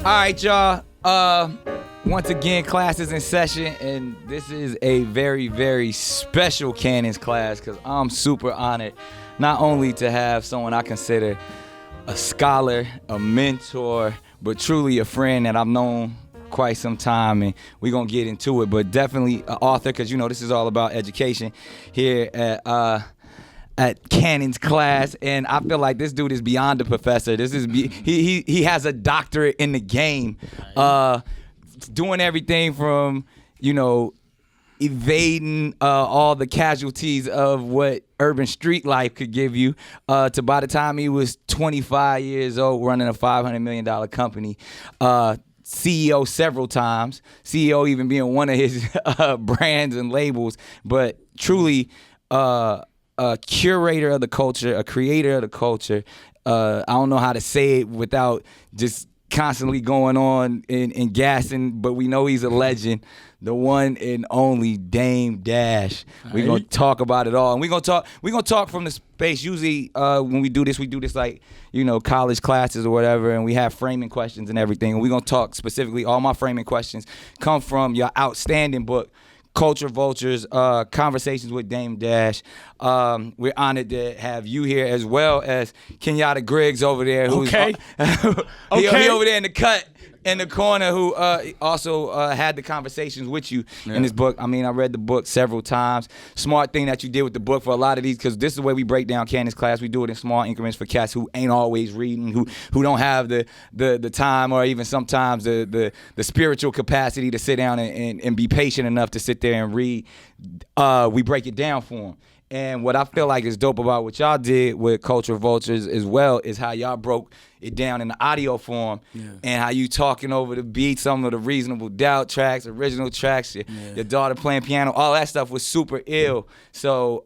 All right, y'all. Once again, class is in session, and this is a very, very special Cannons class because I'm super honored not only to have someone I consider a scholar, a mentor, but truly a friend that I've known quite some time, and we're going to get into it, but definitely an author because, you know, this is all about education here at Cannon's class, and I feel like this dude is beyond a professor. This is he has a doctorate in the game, doing everything from, you know, evading all the casualties of what urban street life could give you, to by the time he was 25 years old, running a $500 million company, CEO several times, CEO even being one of his brands and labels, but truly a curator of the culture, a creator of the culture. I don't know how to say it without just constantly going on and gassing, but we know he's a legend. The one and only Dame Dash. We're gonna talk about it all, and we're gonna talk from the space. Usually, when we do this like, you know, college classes or whatever, and we have framing questions and everything. And we're gonna talk specifically. All my framing questions come from your outstanding book, Culture Vultures, Conversations with Dame Dash. We're honored to have you here as well as Kenyatta Griggs over there. Who's okay. He over there in the cut in the corner, who also had the conversations with you in this book. I mean, I read the book several times. Smart thing that you did with the book for a lot of these, because this is the way we break down Cannon's class. We do it in small increments for cats who ain't always reading, who don't have the time or even sometimes the spiritual capacity to sit down and be patient enough to sit there and read. We break it down for them. And what I feel like is dope about what y'all did with Culture Vultures as well is how y'all broke it down in the audio form, and how you talking over the beats, some of the Reasonable Doubt tracks, original tracks, your daughter playing piano, all that stuff was super ill. So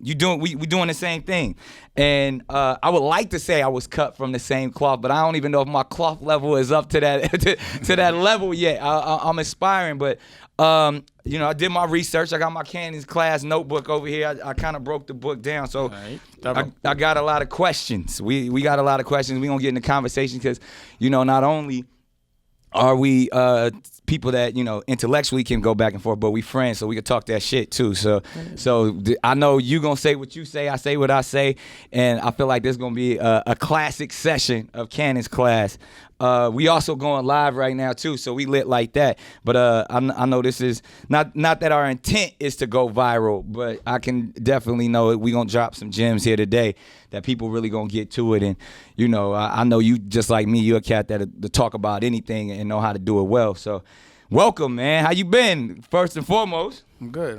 we doing the same thing. And I would like to say I was cut from the same cloth, but I don't even know if my cloth level is up to that to that level yet. I'm aspiring, but you know, I did my research. I got my Cannon's class notebook over here. I kind of broke the book down, so I got a lot of questions. We got a lot of questions. We gonna get into conversation because, you know, not only are we people that, you know, intellectually can go back and forth, but we friends, so we can talk that shit too. So I know you gonna say what you say, I say what I say, and I feel like this is gonna be a classic session of Cannon's class. We also going live right now too, so we lit like that. But I know this is not that our intent is to go viral, but I can definitely know we gonna drop some gems here today that people really gonna get to it. And, you know, I know you just like me, you're a cat that to talk about anything and know how to do it well. So welcome, man. How you been, first and foremost? I'm good.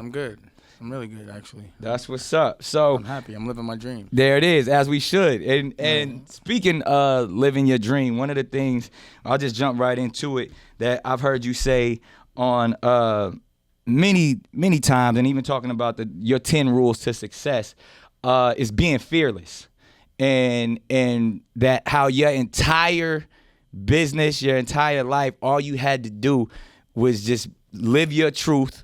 I'm really good, actually. That's what's up. So I'm happy. I'm living my dream. There it is, as we should. And speaking of living your dream, one of the things, I'll just jump right into it, that I've heard you say on many times, and even talking about your 10 rules to success, is being fearless. And that how your entire business, your entire life, all you had to do was just live your truth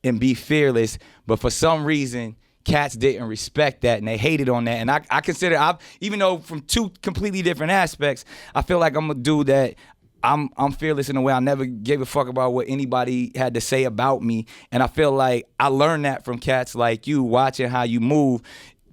and be fearless. But for some reason, cats didn't respect that, and they hated on that. And I consider, even though from two completely different aspects, I feel like I'm a dude that I'm fearless in a way. I never gave a fuck about what anybody had to say about me. And I feel like I learned that from cats like you, watching how you move.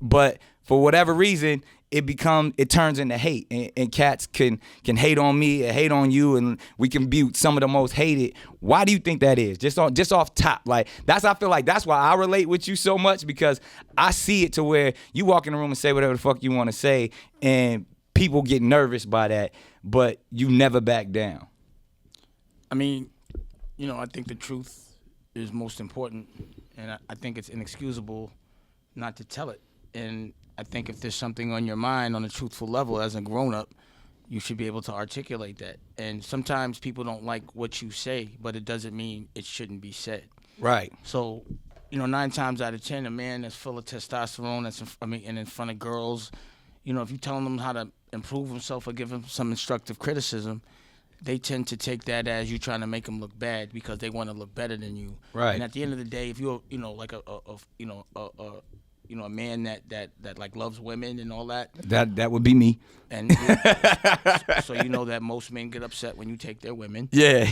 But for whatever reason, it turns into hate, and cats can hate on me and hate on you, and we can be some of the most hated. Why do you think that is? Just off top, like I feel like that's why I relate with you so much, because I see it to where you walk in the room and say whatever the fuck you want to say, and people get nervous by that, but you never back down. I mean, you know, I think the truth is most important, and I think it's inexcusable not to tell it. And I think if there's something on your mind on a truthful level as a grown-up, you should be able to articulate that. And sometimes people don't like what you say, but it doesn't mean it shouldn't be said. Right. So, you know, 9 times out of 10, a man that's full of testosterone, and in front of girls, you know, if you're telling them how to improve himself or give him some instructive criticism, they tend to take that as you trying to make them look bad because they want to look better than you. Right. And at the end of the day, if you're, you know, like a man that like loves women and all that. That would be me. And so that most men get upset when you take their women. Yeah.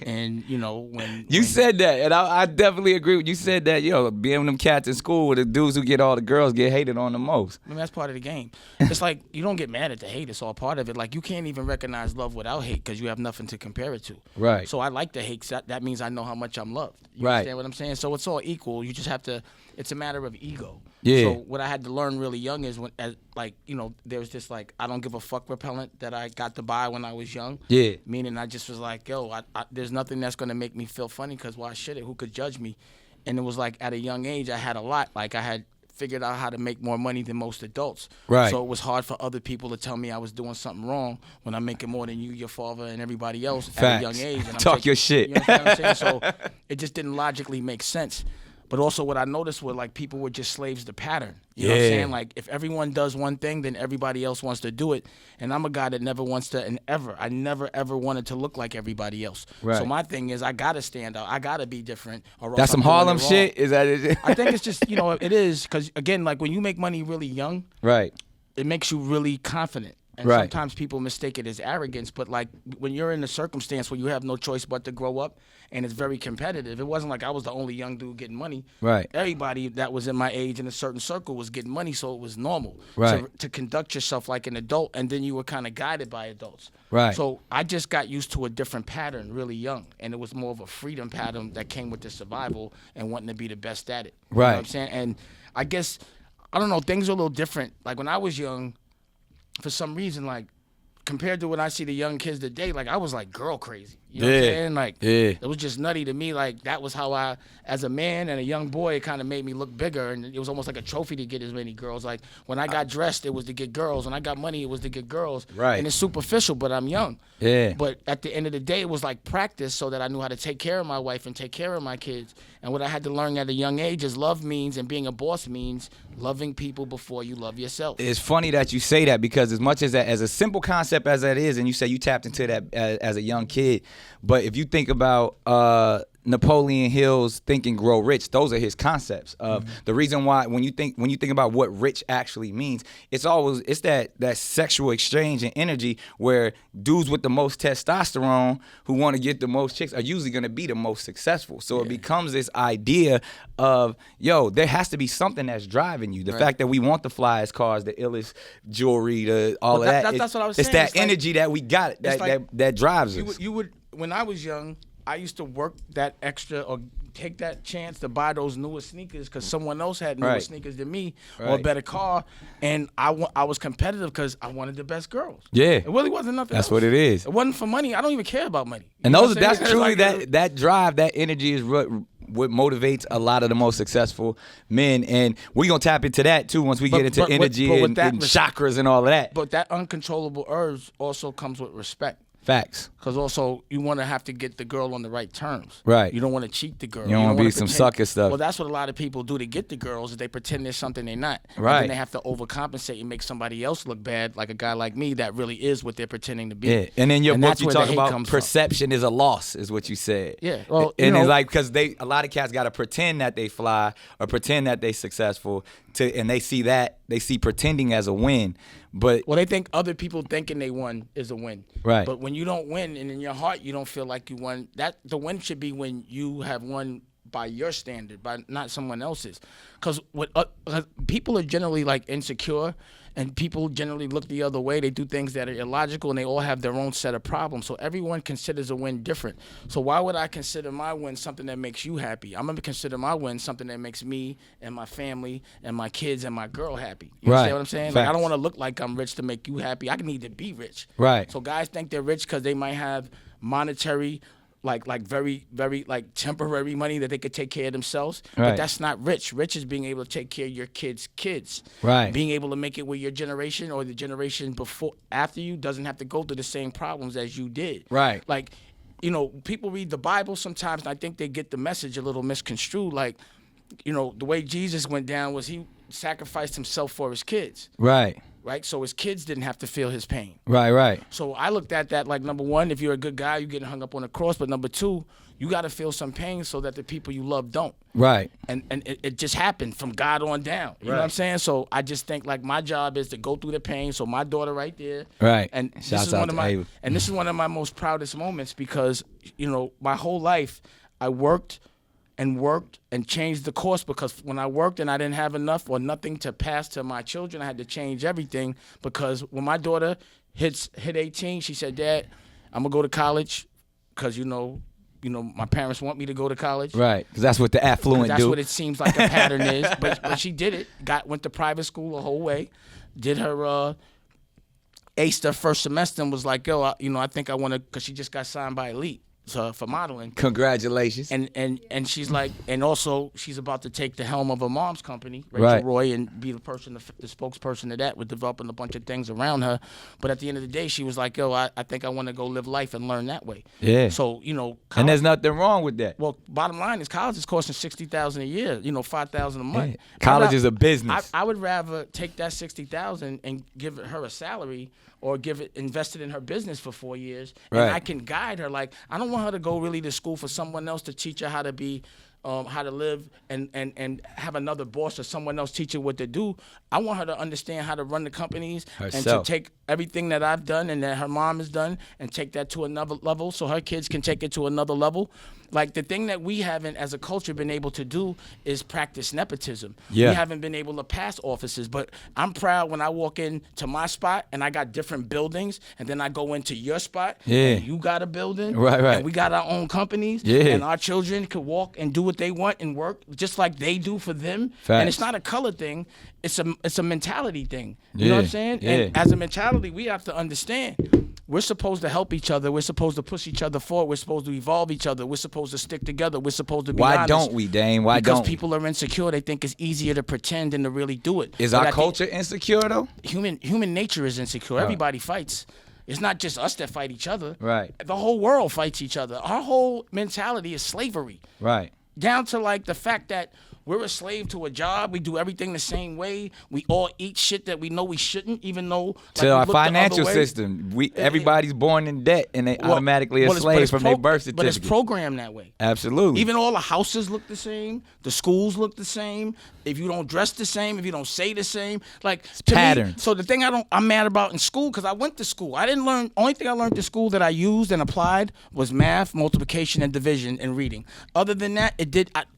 And when you said that, and I definitely agree with you. Said that, being with them cats in school, the dudes who get all the girls get hated on the most. I mean, that's part of the game. It's like you don't get mad at the hate; it's all part of it. Like you can't even recognize love without hate because you have nothing to compare it to. Right. So I like the hate. That means I know how much I'm loved. You Right. understand what I'm saying? So it's all equal. You just have to. It's a matter of ego. Yeah. So what I had to learn really young is there's this like I don't give a fuck repellent that I got to buy when I was young. Yeah. Meaning I just was like, there's nothing that's gonna make me feel funny because why should it? Who could judge me? And it was like at a young age I had a lot. Like I had figured out how to make more money than most adults. Right. So it was hard for other people to tell me I was doing something wrong when I'm making more than you, your father, and everybody else Facts. at a young age. And Talk your shit. You know what I'm saying? So it just didn't logically make sense. But also what I noticed was like people were just slaves to pattern. You know what I'm saying? Like if everyone does one thing, then everybody else wants to do it. And I'm a guy that never wants to, I never ever wanted to look like everybody else. Right. So my thing is I gotta stand out. I gotta be different. Or else That's some I'm doing Harlem it wrong. shit. Is that it? I think it's just it is because again like when you make money really young, Right. it makes you really confident. And Right. sometimes people mistake it as arrogance, but like when you're in a circumstance where you have no choice but to grow up and it's very competitive, it wasn't like I was the only young dude getting money. Right. Everybody that was in my age in a certain circle was getting money, so it was normal Right. to conduct yourself like an adult, and then you were kind of guided by adults. Right. So I just got used to a different pattern really young, and it was more of a freedom pattern that came with the survival and wanting to be the best at it. You know Right. what I'm saying? And I guess, I don't know, things are a little different. Like when I was young, for some reason, like, compared to when I see the young kids today, like I was like girl crazy. You know what I'm saying? Like it was just nutty to me. Like that was how I, as a man and a young boy, it kind of made me look bigger, and it was almost like a trophy to get as many girls. Like when I got dressed, it was to get girls. When I got money, it was to get girls. Right. And it's superficial, but I'm young. Yeah. But at the end of the day, it was like practice so that I knew how to take care of my wife and take care of my kids. And what I had to learn at a young age is love means, and being a boss means, loving people before you love yourself. It's funny that you say that because as much as that, as a simple concept as that is, and you say you tapped into that as a young kid, but if you think about Napoleon Hill's Think and Grow Rich, those are his concepts of the reason why when you think about what rich actually means, it's that sexual exchange and energy where dudes with the most testosterone who want to get the most chicks are usually going to be the most successful. So it becomes this idea of, there has to be something that's driving you. The fact that we want the flyest cars, the illest jewelry, all of that. That's what I was saying. saying. It's that energy that we got that drives us. You would when I was young, I used to work that extra or take that chance to buy those newer sneakers because someone else had newer sneakers than me or a better car, and I was competitive because I wanted the best girls. Yeah, it really wasn't nothing. That's else. what it is. It wasn't for money. I don't even care about money. And that's truly that drive, that energy is what motivates a lot of the most successful men, and we're gonna tap into that too once we get into energy and chakras and all of that. But that uncontrollable urge also comes with respect. Facts. Because also you want to have to get the girl on the right terms. Right. You don't want to cheat the girl. You don't want to be some sucker stuff. Well, that's what a lot of people do to get the girls is they pretend there's something they're not. Right. And then they have to overcompensate and make somebody else look bad, like a guy like me that really is what they're pretending to be. Yeah. And in your book you talk about perception from. Is a loss, is what you said. Yeah. Well, and it's like because a lot of cats got to pretend that they fly or pretend that they successful and they see pretending as a win. But they think other people thinking they won is a win. Right. But when you don't win and in your heart you don't feel like you won, that the win should be when you have won by your standard, by not someone else's. Because people are generally like insecure, and people generally look the other way. They do things that are illogical, and they all have their own set of problems. So everyone considers a win different. So why would I consider my win something that makes you happy? I'm going to consider my win something that makes me and my family and my kids and my girl happy. You understand what I'm saying? Like, I don't want to look like I'm rich to make you happy. I need to be rich. Right. So guys think they're rich because they might have monetary like very, very like temporary money that they could take care of themselves. Right. But that's not rich. Rich is being able to take care of your kids' kids. Right. Being able to make it where your generation or the generation after you doesn't have to go through the same problems as you did. Right. Like, people read the Bible sometimes and I think they get the message a little misconstrued. Like, the way Jesus went down was he sacrificed himself for his kids. Right. Right? So his kids didn't have to feel his pain. Right. So I looked at that like, number one, if you're a good guy, you're getting hung up on a cross. But number two, you got to feel some pain so that the people you love don't. Right. And it just happened from God on down. You know what I'm saying? So I just think like my job is to go through the pain. So my daughter right there. Right. And Shouts out to Ava. And this is one of my most proudest moments because, you know, my whole life I worked and changed the course because when I worked and I didn't have enough or nothing to pass to my children, I had to change everything because when my daughter hit 18, she said, Dad, I'm going to go to college because, you know, my parents want me to go to college. Right, because that's what the affluent do. That's what it seems like the pattern is. But she did it. Went to private school the whole way. Did her aced her first semester and was like, yo, I think I want to, because she just got signed by Elite. So for modeling. Congratulations. And she's like, and also she's about to take the helm of her mom's company, Rachel Right. Roy, and be the spokesperson of that. We're developing a bunch of things around her. But at the end of the day, she was like, yo, I think I want to go live life and learn that way. Yeah. So, you know. And there's nothing wrong with that. Well, bottom line is college is costing $60,000 a year, $5,000 a month. Yeah. College is a business. I would rather take that $60,000 and give her a salary or invest it in her business for 4 years, and Right. I can guide her. Like, I don't want her to go really to school for someone else to teach her how to be, how to live and have another boss or someone else teach her what to do. I want her to understand how to run the companies Herself. and to take everything that I've done and that her mom has done and take that to another level so her kids can take it to another level. Like, the thing that we haven't, as a culture, been able to do is practice nepotism. Yeah. We haven't been able to pass offices, but I'm proud when I walk into my spot and I got different buildings, and then I go into your spot, Yeah. and you got a building, Right. and we got our own companies, Yeah. and our children could walk and do what they want and work just like they do for them. Facts. And it's not a color thing, it's a mentality thing. You know what I'm saying? Yeah. And as a mentality, we have to understand we're supposed to help each other. We're supposed to push each other forward. We're supposed to evolve each other. We're supposed to stick together. We're supposed to be Why honest. don't we, Dane? Why Because don't we? people are insecure. They think it's easier to pretend than to really do it. Is But our at the- culture insecure, though? Human nature is insecure. Everybody fights. It's not just us that fight each other. Right. The whole world fights each other. Our whole mentality is slavery. Right. Down to like the fact that we're a slave to a job. We do everything the same way. We all eat shit that we know we shouldn't, even though like, To we our look the other financial way. system, everybody's born in debt, and they automatically a Well, slave from their birth certificate. But it's programmed that way. Absolutely. Even all the houses look the same. The schools look the same. If you don't dress the same, if you don't say the same, like to patterns. me. So the thing I'm mad about in school, because I went to school. I didn't learn. Only thing I learned in school that I used and applied was math, multiplication, and division, and reading. Other than that,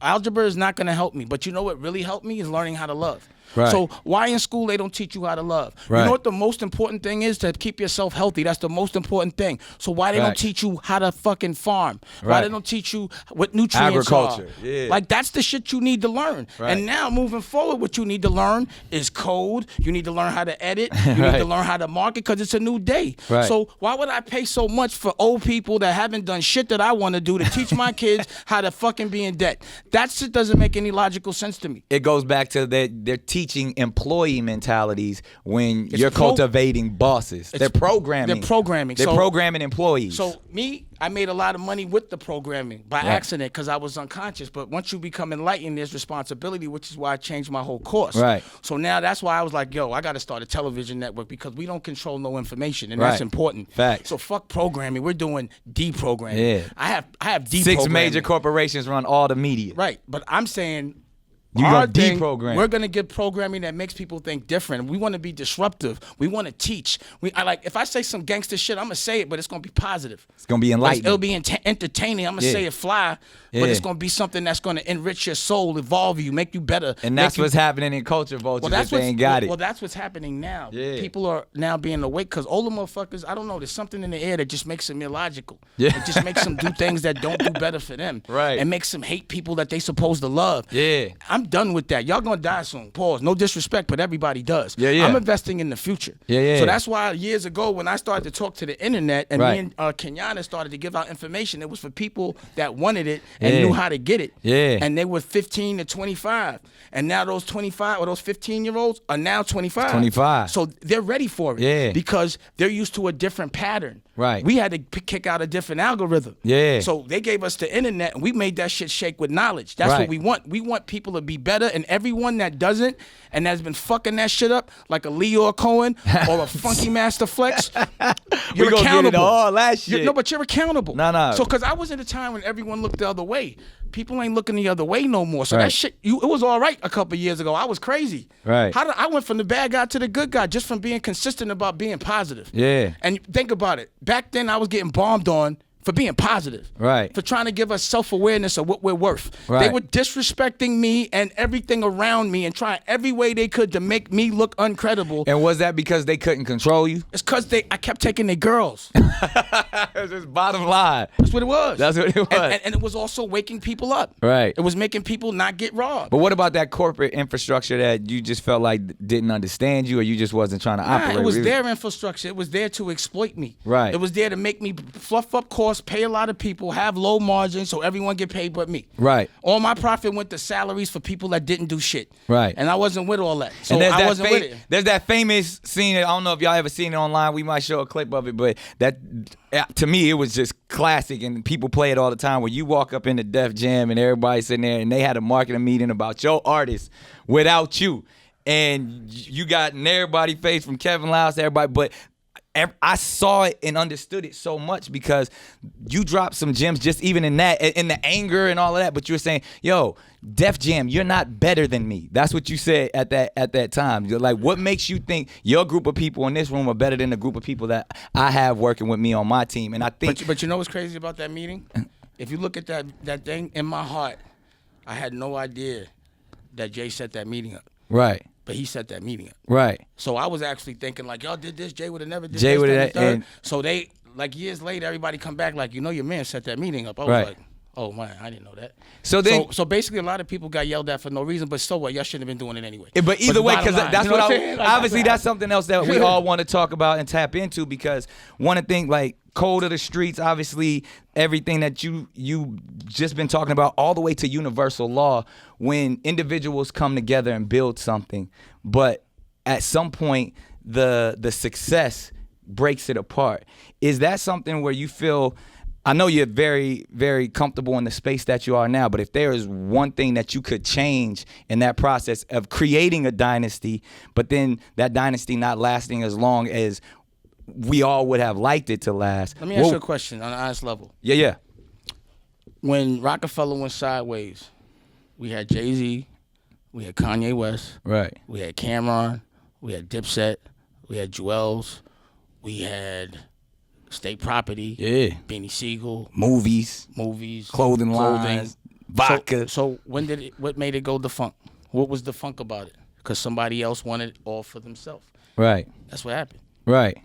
algebra is not going to help me. But you know what really helped me is learning how to love. Right. So why in school they don't teach you how to love? Right. You know what the most important thing is? To keep yourself healthy. That's the most important thing. So why they don't Right. teach you how to fucking farm? Why Right. they don't teach you what nutrients Agriculture, are? yeah. Like, that's the shit you need to learn. Right. And now moving forward, what you need to learn is code. You need to learn how to edit. You need Right. to learn how to market because it's a new day. Right. So why would I pay so much for old people that haven't done shit that I want to do to teach my kids how to fucking be in debt? That shit doesn't make any logical sense to me. It goes back to they're teaching employee mentalities when It's you're cultivating bosses. They're programming. They're programming. They're So- programming employees. So I made a lot of money with the programming by Right. accident because I was unconscious. But once you become enlightened, there's responsibility, which is why I changed my whole course. Right. So now that's why I was like, yo, I got to start a television network because we don't control no information, and Right. that's important. Facts. So fuck programming. We're doing deprogramming. Yeah. I have deprogramming. 6 major corporations run all the media. Right. But I'm saying You our gonna thing, deprogram. we're gonna get programming that makes people think different. We want to be disruptive. We want to teach. If I say some gangster shit, I'm gonna say it, but it's gonna be positive. It's gonna be Like, enlightening. it'll be entertaining. I'm gonna Yeah. say it fly, but Yeah. it's gonna be something that's gonna enrich your soul, evolve you, make you better. and that's what's happening in culture vultures. If they ain't got it. Well, that's what's happening now. Yeah. People are now being awake because older motherfuckers, I don't know, there's something in the air that just makes them illogical. Yeah. It just makes them do things that don't do better for them. Right. And makes them hate people that they supposed to love. Yeah. I'm done with that. Y'all gonna die soon. Pause. No disrespect, but everybody does. Yeah, yeah. I'm investing in the future. Yeah, yeah. So that's why years ago when I started to talk to the internet and Right. me and Kenyatta started to give out information, it was for people that wanted it and Yeah. knew how to get it. Yeah. And they were 15 to 25. And now those 25 or those 15-year-olds are now 25. 25. So they're ready for it. Yeah. Because they're used to a different pattern. Right. We had to kick out a different algorithm. Yeah. So they gave us the internet and we made that shit shake with knowledge. That's Right. what we want. We want people to be be better, and everyone that doesn't and has been fucking that shit up, like a Leo Cohen or a Funky Master Flex, you're we accountable. Get it all that shit. No, but you're accountable. No. So, because I was in a time when everyone looked the other way. People ain't looking the other way no more. So that shit, it was all right a couple years ago. I was crazy. Right. I went from the bad guy to the good guy just from being consistent about being positive. Yeah. And think about it. Back then, I was getting bombed on for being positive. Right. For trying to give us self-awareness of what we're worth. Right. They were disrespecting me and everything around me and trying every way they could to make me look uncredible. And was that because they couldn't control you? It's because I kept taking their girls. That's just bottom line. That's what it was. That's what it was. And it was also waking people up. Right. It was making people not get robbed. But what about that corporate infrastructure that you just felt like didn't understand you, or you just wasn't trying to operate? It was their infrastructure. It was there to exploit me. Right. It was there to make me fluff up costs, pay a lot of people, have low margins so everyone get paid but me. Right. All my profit went to salaries for people that didn't do shit. Right. And I wasn't with all that. So and I wasn't with it. There's that famous scene. I don't know if y'all ever seen it online. We might show a clip of it, but that to me it was just classic, and people play it all the time. Where you walk up in the Def Jam and everybody's sitting there, and they had a marketing meeting about your artist without you, and you got in everybody's face from Kevin Lyles to everybody, but I saw it and understood it so much because you dropped some gems just even in that, in the anger and all of that. But you were saying, yo, Def Jam, you're not better than me. That's what you said at that time. You're like, what makes you think your group of people in this room are better than the group of people that I have working with me on my team? And I think, but you know what's crazy about that meeting? If you look at that thing, in my heart, I had no idea that Jay set that meeting up. Right. But he set that meeting up. Right. So I was actually thinking like, y'all did this, Jay would have never did Jay this, would that, have. and the third. So they, like years later, everybody come back like, your man set that meeting up. I was like, oh man, I didn't know that. So then, so basically, a lot of people got yelled at for no reason. But so what? Y'all shouldn't have been doing it anyway. But either way, because that's what obviously that's something else that we all want to talk about and tap into, because one of the things like Code of the Streets, obviously everything that you just been talking about, all the way to universal law, when individuals come together and build something, but at some point the success breaks it apart. Is that something where you feel, I know you're very, very comfortable in the space that you are now, but if there is one thing that you could change in that process of creating a dynasty, but then that dynasty not lasting as long as we all would have liked it to last. Let me ask you a question on an honest level. Yeah. When Rockefeller went sideways, we had Jay-Z, we had Kanye West, right? We had Cameron, we had Dipset, we had Jewels, we had State Property, Beanie Siegel, movies, clothing lines, vodka. So what made it go defunct? What was defunct about it? Because somebody else wanted it all for themselves. Right. That's what happened. Right.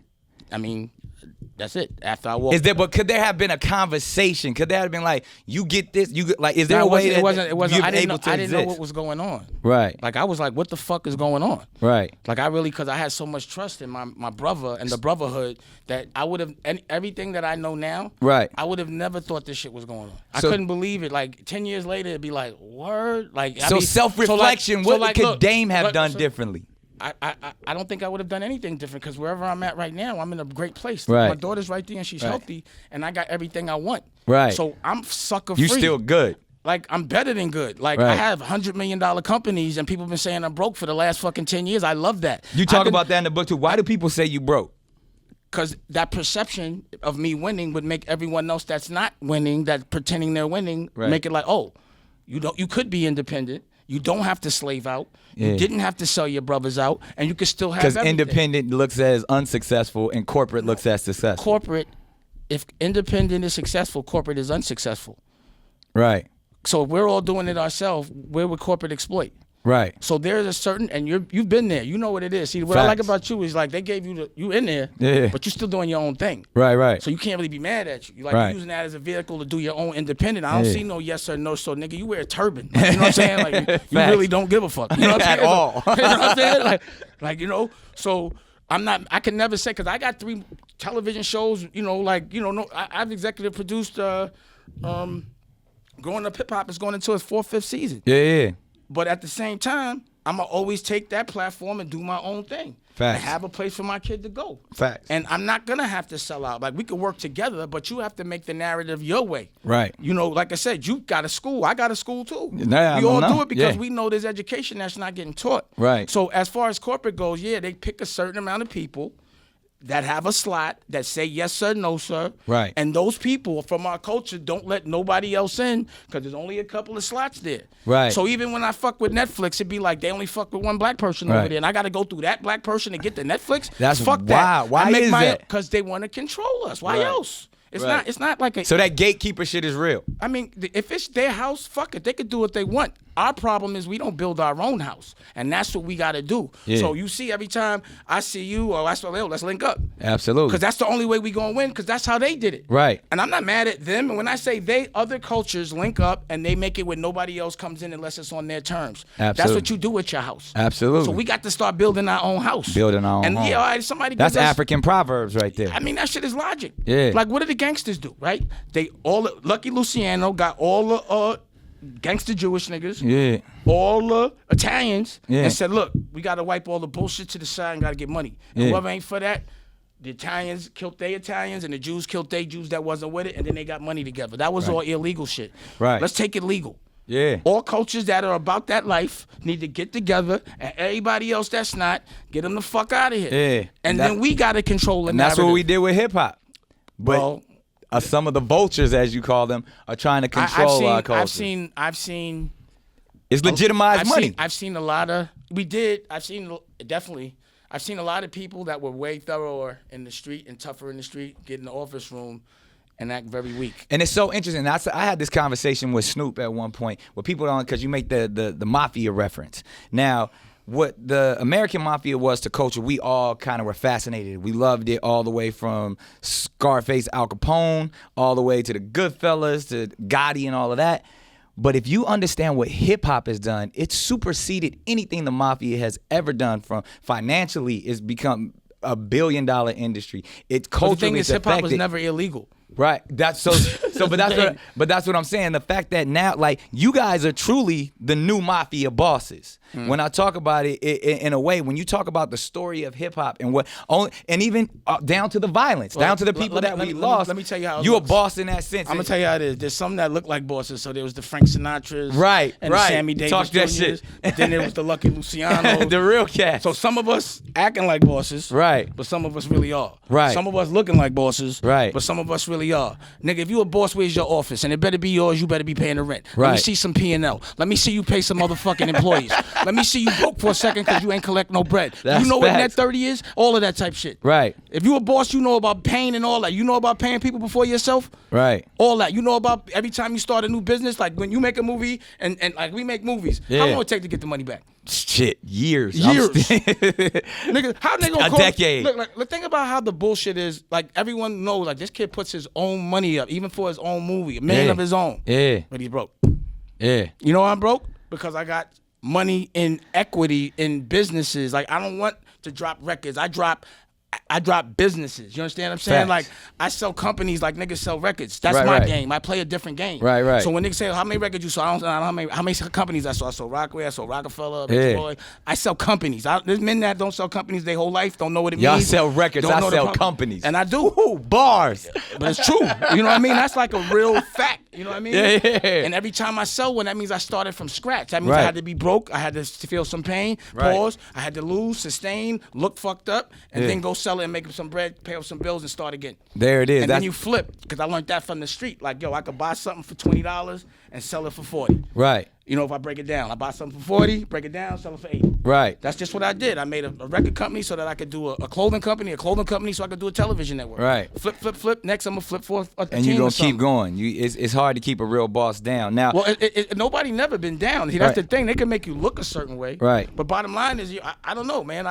I mean, that's it. After I walked. But could there have been a conversation? Could there have been like, you get this, you like, is there a way it wasn't. I didn't know exist? what was going on. Right. Like I was like, what the fuck is going on? Right. Like because I had so much trust in my brother and the brotherhood that I would have, and everything that I know now. Right. I would have never thought this shit was going on. I couldn't believe it. Like 10 years later, it'd be like, word. Like self-reflection. What could Dame have done differently? I don't think I would have done anything different, because wherever I'm at right now, I'm in a great place. Right. My daughter's right there and she's healthy, and I got everything I want. Right. So I'm sucker free. You still good. Like, I'm better than good. Like, I have $100 million companies, and people have been saying I'm broke for the last fucking 10 years. I love that. You talk about that in the book too. Why do people say you broke? Because that perception of me winning would make everyone else that's not winning, that pretending they're winning, make it like, oh, you could be independent. You don't have to slave out. You didn't have to sell your brothers out, and you could still have everything. Because independent looks as unsuccessful and corporate looks as successful. Corporate, if independent is successful, corporate is unsuccessful. Right. So if we're all doing it ourselves, where would corporate exploit? Right. So there's a certain, and you've been there. You know what it is. See, what I like about you is like they gave you you in there, but you're still doing your own thing. Right. So you can't really be mad at you. You're using that as a vehicle to do your own independent. I don't see no yes or no. So nigga, you wear a turban. Like, you know what I'm saying? Like you really don't give a fuck. You know what I'm saying? At all. You know what I'm saying? Like you know. So I'm not. I can never say, because I got 3 television shows. I've executive produced. Growing Up Hip Hop is going into its 4th, 5th season. Yeah. But at the same time, I'm going to always take that platform and do my own thing. Facts. And have a place for my kid to go. Facts. And I'm not going to have to sell out. Like, we could work together, but you have to make the narrative your way. Right. You know, like I said, you got a school. I got a school, too. Yeah, we all know. do it because we know there's education that's not getting taught. Right. So as far as corporate goes, yeah, they pick a certain amount of people that have a slot that say yes sir, no sir. Right. And those people from our culture don't let nobody else in because there's only a couple of slots there. Right. So even when I fuck with Netflix, it'd be like they only fuck with one black person over there, and I got to go through that black person to get the Netflix. That's fuck wow. that. Why I make is that? Because they want to control us. Why else? It's Right. It's not like a. So that gatekeeper shit is real. I mean, if it's their house, fuck it. They could do what they want. Our problem is we don't build our own house, and that's what we got to do. Yeah. So you see, every time I see you, or I say, "Yo, let's link up." Absolutely. Because that's the only way we gonna win. Because that's how they did it. Right. And I'm not mad at them. And when I say they, other cultures link up and they make it where nobody else comes in unless it's on their terms. Absolutely. That's what you do with your house. Absolutely. So we got to start building our own house. Building our own and home. yeah, all right, somebody. That's gives us- African proverbs right there. I mean, that shit is logic. Yeah. Like, what do the gangsters do, right? They all Lucky Luciano got all the gangster Jewish niggas, Yeah. all the Italians, Yeah. and said, look, we got to wipe all the bullshit to the side and got to get money. And Yeah. whoever ain't for that, the Italians killed their Italians and the Jews killed their Jews that wasn't with it, and then they got money together. That was all illegal shit. Right. Let's take it legal. Yeah. All cultures that are about that life need to get together, and everybody else that's not, get them the fuck out of here. Yeah. And then we got to control the And that's narrative. what we did with hip hop. But Well, some of the vultures, as you call them, are trying to control our culture. I've seen It's legitimized money. I've seen a lot of I've seen a lot of people that were way thorougher in the street and tougher in the street get in the office room and act very weak. And it's so interesting. I had this conversation with Snoop at one point where people don't, because you make the mafia reference. Now, what the American mafia was to culture, we all kind of were fascinated. We loved it all the way from Scarface, Al Capone, all the way to the Goodfellas, to Gotti and all of that. But if you understand what hip hop has done, it's superseded anything the mafia has ever done. From financially, it's become a $1 billion industry. It culturally, The thing is, hip hop was affected- never illegal. Right. That's but that's what I'm saying. The fact that now, like, you guys are truly the new mafia bosses. When I talk about it in a way, when you talk about the story of hip hop and and even down to the violence, down to the people we lost. Let me tell you how it you a looks. boss in that sense. I'm gonna tell you how it is. There's some that look like bosses. So there was the Frank Sinatras, Right, and right. the Sammy Davis Talk that Jr.'s, shit. But then there was the Lucky Luciano, the real cast. So some of us acting like bosses, Right. But some of us really are, Right. Some of us looking like bosses, Right. But some of us really are. Nigga, if you a boss, where's your office? And it better be yours. You better be paying the rent. Let me Right. see some P&L. Let me see you pay some motherfucking employees. Let me see you broke for a second because you ain't collect no bread. That's You know what facts. net 30 is? All of that type shit. Right. If you a boss, you know about paying and all that. You know about paying people before yourself. Right. All that. You know about every time you start a new business, like when you make a movie and like we make movies. Yeah. How long it take to get the money back? Shit, years. Years. Nigga, how they gonna A call decade. Look, think about how the bullshit is. Like everyone knows, like this kid puts his own money up, even for his own movie, a man Yeah. of his own. Yeah. But he's broke. Yeah. You know why I'm broke? Because I got money in equity in businesses. Like I don't want to drop records. I drop businesses. You understand what I'm saying? Facts. Like I sell companies like niggas sell records. That's Right, my right. game. I play a different game. Right, right. So when niggas say how many records you sold, I don't know how many companies I sold. I sold Rockaway, I sold Rockefeller, Yeah. Rich Boy. I sell companies. There's men that don't sell companies their whole life, don't know what it Y'all means. sell records, don't I know the sell pump- companies. And I do. Ooh, bars. But it's true. You know what I mean? That's like a real fact. You know what I mean? Yeah, yeah. And every time I sell one, that means I started from scratch. That means I Right. had to be broke. I had to feel some pain, Right. pause. I had to lose, sustain, look fucked up, and Yeah. then go sell it and make some bread, pay off some bills, and start again. There it is. And That's then you flip, because I learned that from the street. Like, yo, I could buy something for $20 and sell it for 40. right. You know, if I break it down, I buy something for 40, break it down, sell it for 80. Right. That's just what I did. I made a record company so that I could do a clothing company so I could do a television network. Right. Flip. Next, I'm gonna flip for a And team you're or gonna something. keep going. It's hard to keep a real boss down. Now, Well, nobody never been down. See, that's Right. the thing. They can make you look a certain way. Right. But bottom line is, I don't know, man.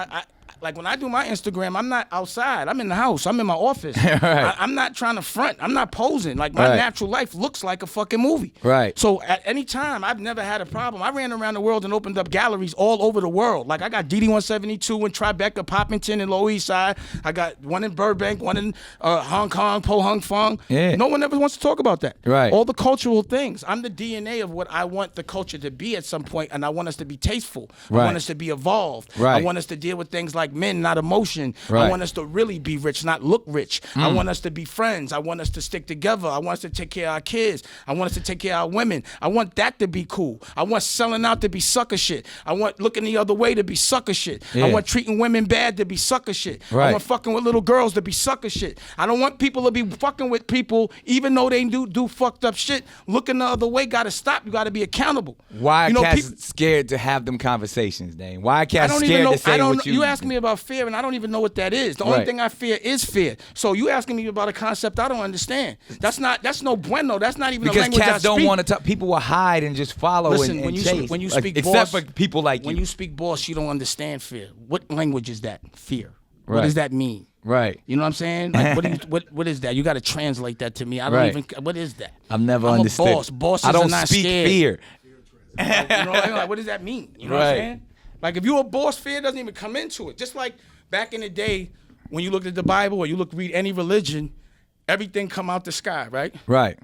like when I do my Instagram, I'm not outside. I'm in the house. I'm in my office. Right. I'm not trying to front. I'm not posing. Like my natural life looks like a fucking movie. Right. So at any time, I've never had a problem. I ran around the world and opened up galleries all over the world. Like I got DD 172 in Tribeca, Poppington, and Lower East Side. I got one in Burbank, one in Hong Kong, Po Hung Fong. Yeah. No one ever wants to talk about that. Right. All the cultural things. I'm the DNA of what I want the culture to be at some point, and I want us to be tasteful. Right. I want us to be evolved. Right. I want us to deal with things like men, not emotion. Right. I want us to really be rich, not look rich. I want us to be friends. I want us to stick together. I want us to take care of our kids. I want us to take care of our women. I want that to be cool. I want selling out to be sucker shit. I want looking the other way to be sucker shit. Yeah. I want treating women bad to be sucker shit. Right. I want fucking with little girls to be sucker shit. I don't want people to be fucking with people even though they do fucked up shit. Looking the other way gotta stop. You gotta be accountable. Why are cats scared to have them conversations, Dane? Why are cats scared to say what you... You ask me about fear, and I don't even know what that is. The only thing I fear is fear. So you asking me about a concept I don't understand. That's no bueno. That's not even a language I speak. Because cats don't want to talk. People will hide and just follow and chase. When you speak except boss, for people like when you. you speak boss, you don't understand fear. What language is that? Fear. Right. What does that mean? Right. You know what I'm saying? Like, what is that? You got to translate that to me. I don't even. What is that? I've never understood. I'm a boss. Bosses I don't are not speak scared. fear. Like, you know, like, what does that mean? You know what I'm saying? Like if you're a boss, fear doesn't even come into it. Just like back in the day, when you looked at the Bible or you read any religion, everything come out the sky, right? Right.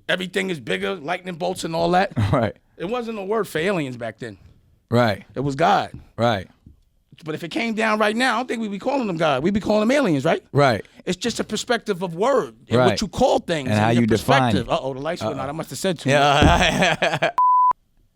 Everything is bigger, lightning bolts and all that. Right. It wasn't a word for aliens back then. Right. It was God. Right. But if it came down right now, I don't think we'd be calling them God. We'd be calling them aliens, right? Right. It's just a perspective of word and Right. what you call things and how you define it. Uh-oh, the lights went out. I must have said too much. Yeah.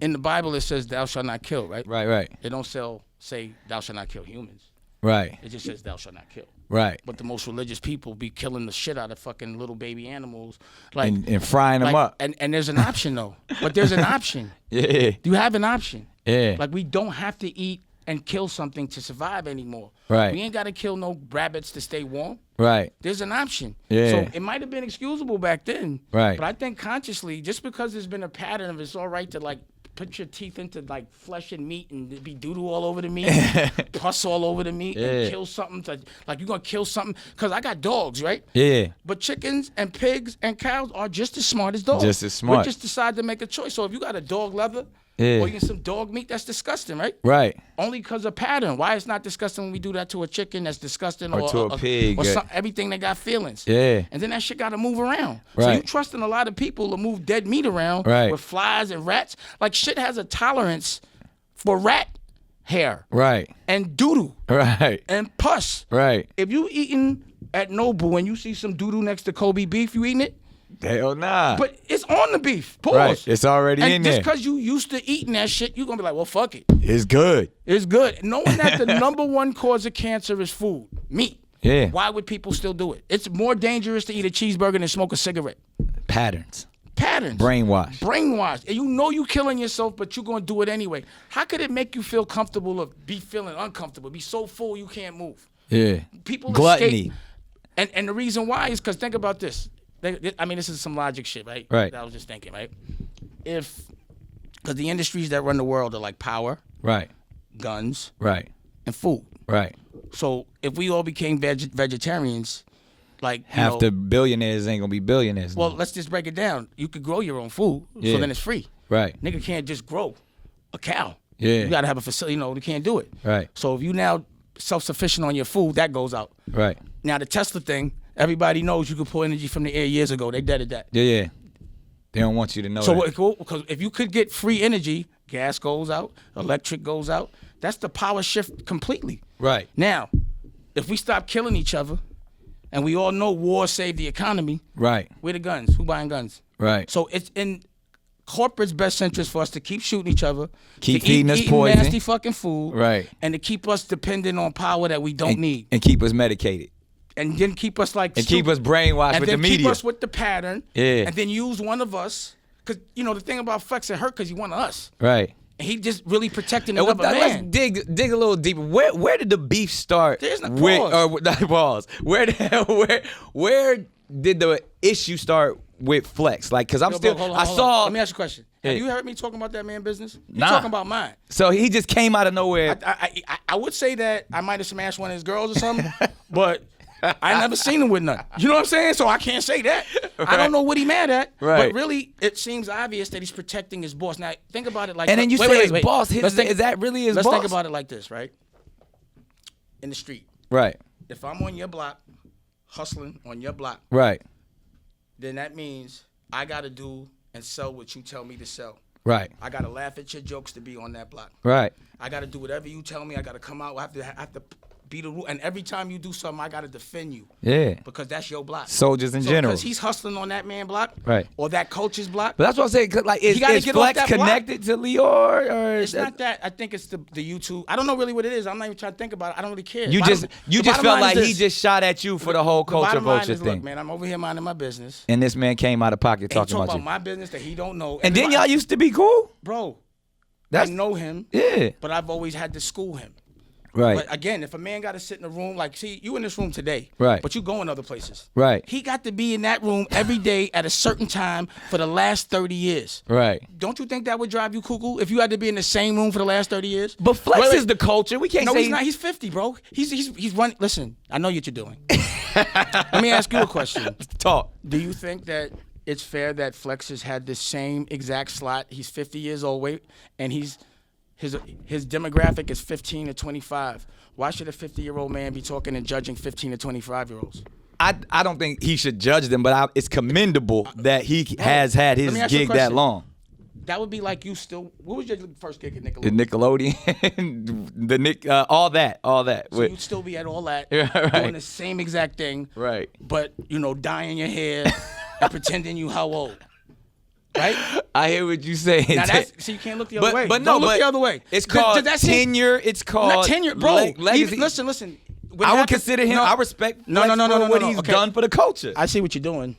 In the Bible, it says, thou shalt not kill, right? Right. It don't say, thou shalt not kill humans. Right. It just says, thou shalt not kill. Right. But the most religious people be killing the shit out of fucking little baby animals. Like, and frying them up. And there's an option, though. But there's an option. Yeah. You have an option. Yeah. Like, we don't have to eat and kill something to survive anymore. Right. We ain't got to kill no rabbits to stay warm. Right. There's an option. Yeah. So it might have been excusable back then. Right. But I think consciously, just because there's been a pattern of it's all right to like put your teeth into like flesh and meat and there be doo-doo all over the meat, pus all over the meat, and kill something. Like you're going to kill something. Because I got dogs, right? Yeah. But chickens and pigs and cows are just as smart as dogs. Just as smart. We just decide to make a choice. So if you got a dog leather, or you get some dog meat, that's disgusting, right? Right. Only because of pattern. Why it's not disgusting when we do that to a chicken? That's disgusting. Or to a pig. Or everything that got feelings. Yeah. And then that shit got to move around. Right. So you trusting a lot of people to move dead meat around with flies and rats. Like shit has a tolerance for rat hair. Right. And doo-doo. Right. And pus. Right. If you eating at Nobu and you see some doo-doo next to Kobe beef, you eating it? Hell nah. But it's on the beef. Pause. Right. It's already in there. And just because you used to eating that shit, you're going to be like, well, fuck it. It's good. It's good. Knowing that the number one cause of cancer is food, meat. Yeah. Why would people still do it? It's more dangerous to eat a cheeseburger than smoke a cigarette. Patterns. Brainwash. And you know you killing yourself, but you're going to do it anyway. How could it make you feel comfortable or be feeling uncomfortable? Be so full you can't move. Yeah. People Gluttony. Escape. And the reason why is because think about this. I mean, this is some logic shit, right? Right. That I was just thinking, right? Because the industries that run the world are like power, right, guns, right, and food, right. So if we all became vegetarians, like half the billionaires ain't gonna be billionaires. Well, let's just break it down. You could grow your own food, so then it's free. Right. Nigga can't just grow a cow. Yeah. You gotta have a facility. You know, you can't do it. Right. So if you now self-sufficient on your food, that goes out. Right. Now the Tesla thing. Everybody knows you could pull energy from the air years ago. They deaded that. Yeah. They don't want you to know that. So because if you could get free energy, gas goes out, electric goes out. That's the power shift completely. Right. Now, if we stop killing each other, and we all know war saved the economy. Right. Where the guns? Who buying guns? Right. So it's in corporate's best interest for us to keep shooting each other, keep feeding us poison, nasty fucking food, right, and to keep us dependent on power that we don't need, and keep us medicated. And then keep us like and keep us brainwashed with the media. And then keep us with the pattern. Yeah. And then use one of us. Because, you know, the thing about Flex, it hurt because he wanted us. Right. And he just really protecting another man. Let's dig a little deeper. Where did the beef start? There's no pause. Pause. Where did the issue start with Flex? Like, cause I'm Yo, still. bro, hold on, I hold saw. on. Let me ask you a question. Yeah. Have you heard me talking about that man business? You're Nah. talking about mine. So he just came out of nowhere. I would say that I might have smashed one of his girls or something, but I never seen him with none. You know what I'm saying? So I can't say that. Right. I don't know what he mad at. Right. But really, it seems obvious that he's protecting his boss. Now, think about it like And then you wait, say wait, his wait. boss. Let's think- Is that really his Let's boss? think about it like this, right? In the street. Right. If I'm on your block, hustling on your block, Right. then that means I got to do and sell what you tell me to sell. Right. I got to laugh at your jokes to be on that block. Right. I got to do whatever you tell me. I got to come out. I have to be the rule. And every time you do something, I got to defend you. Yeah. Because that's your block. Soldiers in general. Because he's hustling on that man block. Right. Or that coach's block. But that's what I'm saying. 'Cause, like, is gotta get off Flex that block. connected to Lior, or It's not that. I think it's the YouTube. I don't know really what it is. I'm not even trying to think about it. I don't really care. you The just bottom felt line is like he this. just shot at you for the whole The culture bottom line vulture is, thing. Look, man, I'm over here minding my business. And this man came out of pocket Ain't talking talking about about you. my business that he don't know. And then y'all used to be cool? Bro, That's I know him. Yeah. But I've always had to school him. Right. But again, if a man got to sit in a room, like, see, you in this room today. Right. But you going other places. Right. He got to be in that room every day at a certain time for the last 30 years. Right. Don't you think that would drive you cuckoo if you had to be in the same room for the last 30 years? But Flex Wait, wait. is the culture. We can't No, say he's not. He's 50, bro. He's running. Listen, I know what you're doing. Let me ask you a question. talk. Do you think that it's fair that Flex has had the same exact slot? He's 50 years old, and his demographic is 15 to 25. Why should a 50-year-old man be talking and judging 15 to 25-year-olds? I don't think he should judge them, but it's commendable that he has had his let me ask you a gig that question. long. That would be like you still. What was your first gig at Nickelodeon? Nickelodeon, all that. So you'd still be at all that, Yeah, right. doing the same exact thing, Right. but, dyeing your hair and pretending you how old, right? I hear what you saying. Now so you can't look the other way. But Don't no, look but the other way. It's Does called that seem- tenure. It's called Not tenure, bro. legacy. Listen. What I would happens- consider him. No. I respect No, Flex no, for what no, he's okay. done for the culture. I see what you're doing.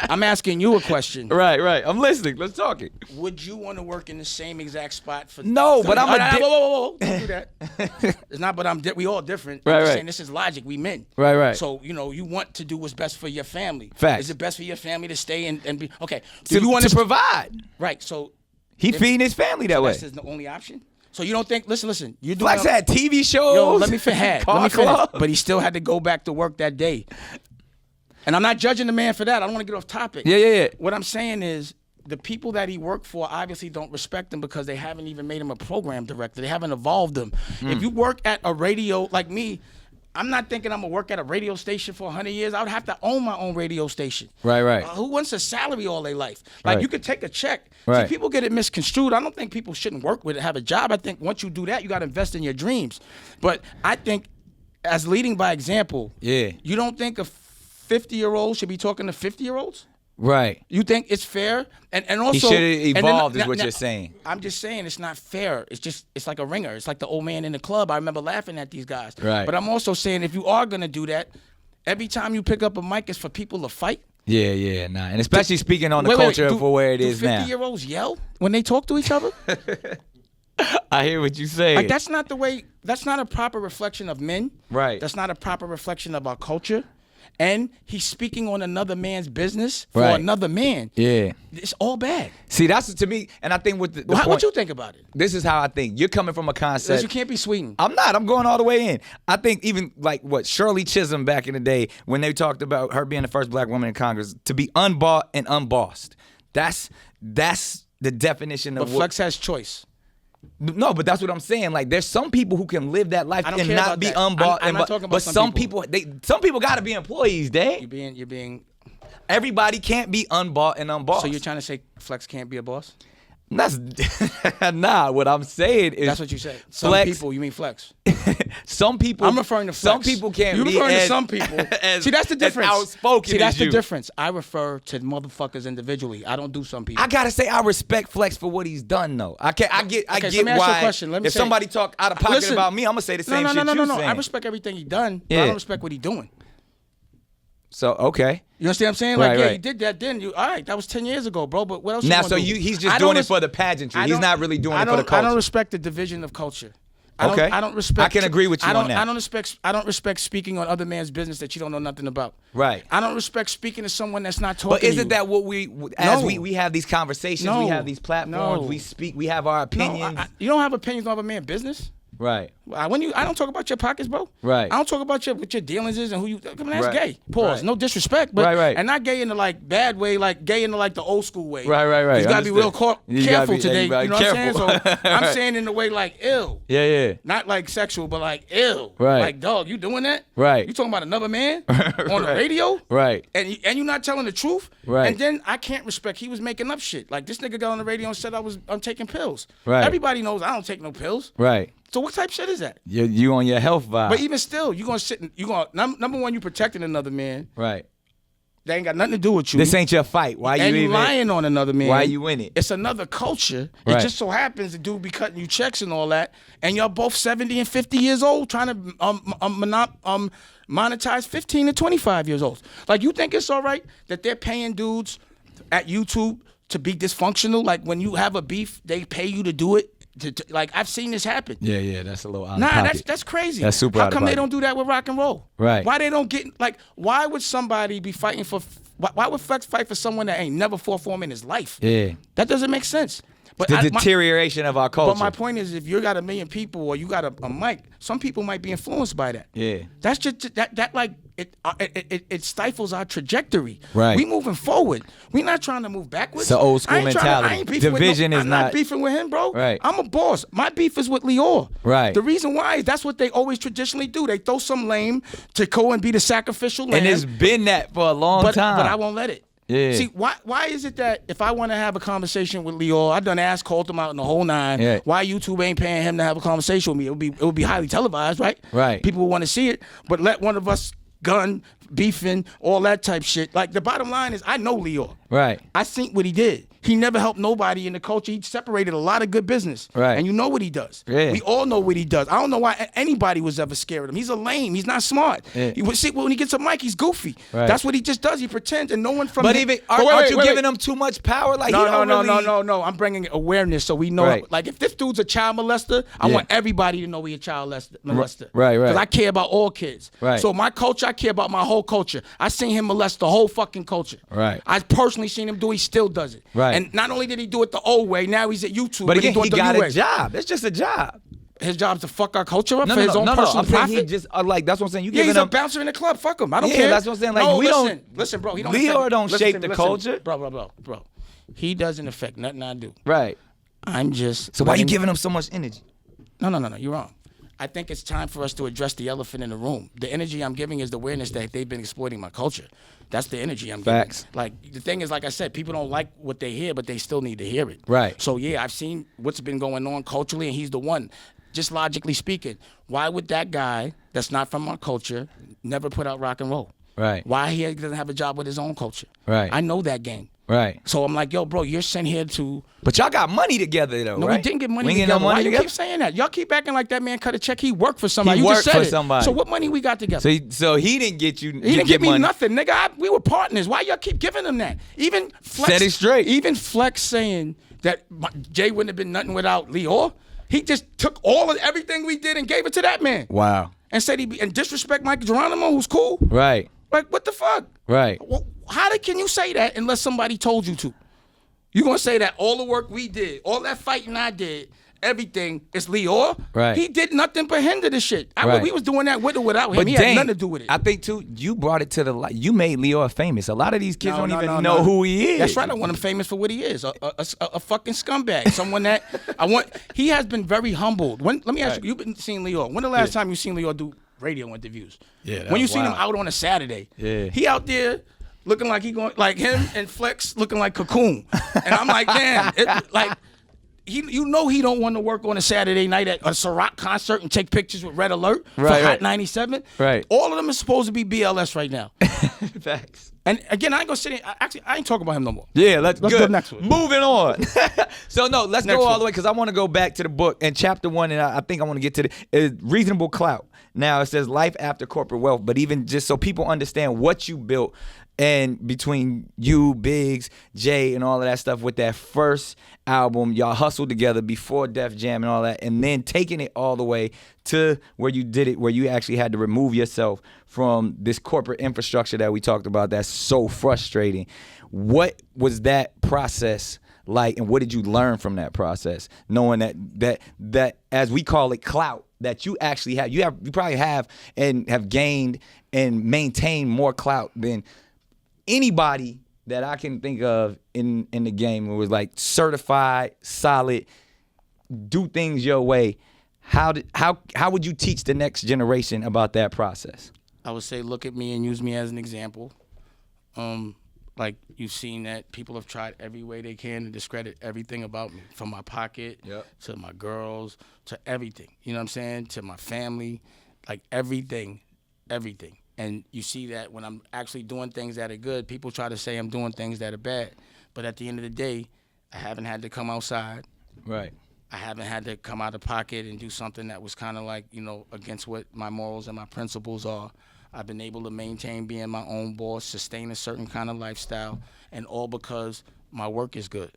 I'm asking you a question. Right. I'm listening. Let's talk it. Would you want to work in the same exact spot for? No, but I'm a whoa. Don't do that. It's not. But we all different. Right, I'm just right. saying this is logic. We men. Right. So you want to do what's best for your family. Facts. Is it best for your family to stay and be okay? To, you want to provide. Right. So He feeding his family that way. that's the only option. So you don't think? Listen. You do. Flex had TV shows. Yo, let me finish. Car club. But he still had to go back to work that day. And I'm not judging the man for that. I don't want to get off topic. Yeah. What I'm saying is the people that he worked for obviously don't respect him because they haven't even made him a program director. They haven't evolved him. If you work at a radio like me, I'm not thinking I'm going to work at a radio station for 100 years. I would have to own my own radio station. Right. Who wants a salary all their life? Like, Right. you could take a check. Right. See, people get it misconstrued. I don't think people shouldn't work with it, have a job. I think once you do that, you got to invest in your dreams. But I think as leading by example, Yeah. you don't think a 50-year-old should be talking to 50-year-olds? Right. You think it's fair? And also He should have and then- evolved, is now- what now- you're saying. I'm just saying it's not fair. It's like a ringer. It's like the old man in the club. I remember laughing at these guys. Right. But I'm also saying if you are gonna do that, every time you pick up a mic, it's for people to fight. Yeah, nah. And especially speaking on the culture for where it is now. 50-year-olds yell when they talk to each other? I hear what you say. Like, that's not the way. That's not a proper reflection of men. Right. That's not a proper reflection of our culture. And he's speaking on another man's business for Right. another man. Yeah. It's all bad. See, that's to me, and I think with the What point, you think about it? this is how I think. You're coming from a concept. You can't be sweetened. I'm not. I'm going all the way in. I think even like what Shirley Chisholm back in the day when they talked about her being the first black woman in Congress to be unbought and unbossed. That's the definition of But Flex has choice. No, but that's what I'm saying. Like, there's some people who can live that life I don't and care not about be that. unbought. I'm not talking about but some people. some people got to be employees, Dave. You're being. Everybody can't be unbought and unbossed. So you're trying to say Flex can't be a boss? That's nah. What I'm saying is That's what you said. Some Flex, people, you mean Flex? Some people. I'm referring to Flex. Some people can't You're be referring as, to some people. as, See, that's the difference. As outspoken. See, that's as the you. difference. I refer to motherfuckers individually. I don't do some people. I gotta say, I respect Flex for what he's done, though. I get so let me why. ask you a question. Let me if say- somebody talk out of pocket Listen. about me, I'm gonna say the same no, shit no. you saying. I respect everything he done, but Yeah. I don't respect what he doing. So okay. You understand what I'm saying? Like, Right, yeah, right. he did that then. All right, that was 10 years ago, bro. But what else? Now, you so gonna do? he's I just don't doing it res- for the pageantry. I He's don't- not really doing I it for the don't- I don't culture. respect the division of culture. I don't respect. I can agree with you on that. I don't respect speaking on other man's business that you don't know nothing about. Right. I don't respect speaking to someone that's not talking. But isn't to you. that what we have these conversations, we have these platforms, we speak, we have our opinions. No, you don't have opinions on other man's business. Right. I don't talk about your pockets, bro. Right. I don't talk about what your dealings is and who you. I mean, that's right. gay. Pause. Right. No disrespect, but right. And not gay in the like bad way, like gay in the like the old school way. Right. You gotta be real careful today. You know what I'm saying? So right. I'm saying in the way like ill. Yeah. Not like sexual, but like ill. Right. Like dog, you doing that? Right. You talking about another man on the radio? Right. And you not telling the truth? Right. And then I can't respect. He was making up shit. Like this nigga got on the radio and said I'm taking pills. Right. Everybody knows I don't take no pills. Right. So what type shit is that? You on your health vibe. But even still, you gonna sit. Number one, you protecting another man. Right. They ain't got nothing to do with you. This ain't your fight. Why you and even lying on another man? Why you in it? It's another culture. Right. It just so happens the dude be cutting you checks and all that, and y'all both 70 and 50 years old trying to monetize 15 to 25 years old. Like you think it's all right that they're paying dudes at YouTube to be dysfunctional? Like when you have a beef, they pay you to do it. Like I've seen this happen. Yeah, that's a little out of Nah, pocket. that's crazy. That's super How out of come they pocket. don't do that with rock and roll? Right. Why they don't get like? Why would somebody be fighting for? Why would Flex fight for someone that ain't never fought for him in his life? Yeah. That doesn't make sense. But The deterioration of our culture. But my point is, if you got 1 million people or you got a mic, some people might be influenced by that. Yeah. That's just that like it stifles our trajectory. Right. We moving forward. We not trying to move backwards. It's an old school mentality. I ain't beefing Division is I'm not not beefing with him, bro. Right. I'm a boss. My beef is with Lior. Right. The reason why is that's what they always traditionally do. They throw some lame to go and be the sacrificial lamb. And it's been that for a long time. But I won't let it. Yeah. See, why is it that if I want to have a conversation with Lior, I done called him out in the whole nine. Yeah. Why YouTube ain't paying him to have a conversation with me? It would be highly televised, right? Right. People would want to see it, but let one of us gun, beefing, all that type shit. Like the bottom line is, I know Lior. Right. I seen what he did. He never helped nobody in the culture. He separated a lot of good business. Right. And you know what he does. Yeah. We all know what he does. I don't know why anybody was ever scared of him. He's a lame. He's not smart. Yeah. See, when he gets a mic, he's goofy. Right. That's what he just does. He pretends, and no one from But him, even aren't you giving him too much power? Like No. I'm bringing awareness so we know. Right. Like if this dude's a child molester, I want everybody to know he's a child molester. Right. Because I care about all kids. Right. So my culture, I care about my whole culture. I seen him molest the whole fucking culture. Right. I personally seen him do. He still does it. Right. And not only did he do it the old way, now he's at YouTube. But again, he's he doing got the new a way. job. It's just a job. His job's to fuck our culture up for his own No. personal I'm saying profit. he just like that's what I'm saying. You Yeah, giving he's a him bouncer in the club. Fuck him. I don't Yeah, care. that's what I'm saying. Like, no, we don't- listen, bro. He don't. Lior affect- don't shape the listen, culture. bro. He doesn't affect nothing I do. right. I'm just. So why you letting- giving him so much energy? No. You're wrong. I think it's time for us to address the elephant in the room. The energy I'm giving is the awareness that they've been exploiting my culture. That's the energy I'm Facts. giving. Like the thing is, like I said, people don't like what they hear, but they still need to hear it. Right. So yeah, I've seen what's been going on culturally, and he's the one. Just logically speaking, why would that guy that's not from our culture never put out rock and roll? Right. Why he doesn't have a job with his own culture? Right. I know that game. Right. So I'm like, yo, bro, you're sent here to. But y'all got money together though, No, right? we didn't get money We ain't together. get no money Why together? you keep saying that? Y'all keep acting like that man cut a check. He worked for somebody. He You just worked said for it. somebody. So what money we got together? So he didn't get you. He didn't give me money. nothing, nigga. We were partners. Why y'all keep giving him that? Even Flex, Set it straight. Even Flex saying that Jay wouldn't have been nothing without Lior. He just took all of everything we did and gave it to that man. Wow. And said and disrespect Mike Geronimo, who's cool. Right. Like what the fuck? Right. Well, can you say that unless somebody told you to? You gonna say that all the work we did, all that fighting I did, everything is Lior? Right. He did nothing but hinder the shit. Right. We was doing that with or without him. But He dang, had nothing to do with it. I think too, you brought it to the light. You made Lior famous. A lot of these kids No, don't no, even no. know who he is. That's right. I want him famous for what he is, a fucking scumbag. Someone that I want. He has been very humbled. Let me ask you. You've been seeing Lior. When the last time you seen Lior do radio interviews? Yeah, that when you was seen him wild. out on a Saturday? Yeah. He out there looking like he going like him and Flex looking like Cocoon, and I'm like, damn, you know he don't want to work on a Saturday night at a Ciroc concert and take pictures with Red Alert for Hot 97. Right. All of them are supposed to be BLS right now. Facts. And again, I ain't gonna sit in. Actually, I ain't talking about him no more. Yeah, let's go good. next one. Moving on. So no, let's Next go all one. the way because I want to go back to the book and chapter 1, and I think I want to get to the reasonable clout. Now it says life after corporate wealth, but even just so people understand what you built And between you, Biggs, Jay, and all of that stuff with that first album, y'all hustled together before Def Jam and all that, and then taking it all the way to where you did it, where you actually had to remove yourself from this corporate infrastructure that we talked about that's so frustrating. What was that process like, and what did you learn from that process, knowing that as we call it, clout, that you actually have, you probably have and have gained and maintained more clout than anybody that I can think of in the game. It was like certified, solid, do things your way. How would you teach the next generation about that process? I would say look at me and use me as an example. Like you've seen that people have tried every way they can to discredit everything about me, from my pocket to my girls to everything. You know what I'm saying? To my family, like everything. And you see that when I'm actually doing things that are good, people try to say I'm doing things that are bad. But at the end of the day, I haven't had to come outside. Right. I haven't had to come out of pocket and do something that was kind of like, against what my morals and my principles are. I've been able to maintain being my own boss, sustain a certain kind of lifestyle, and all because my work is good.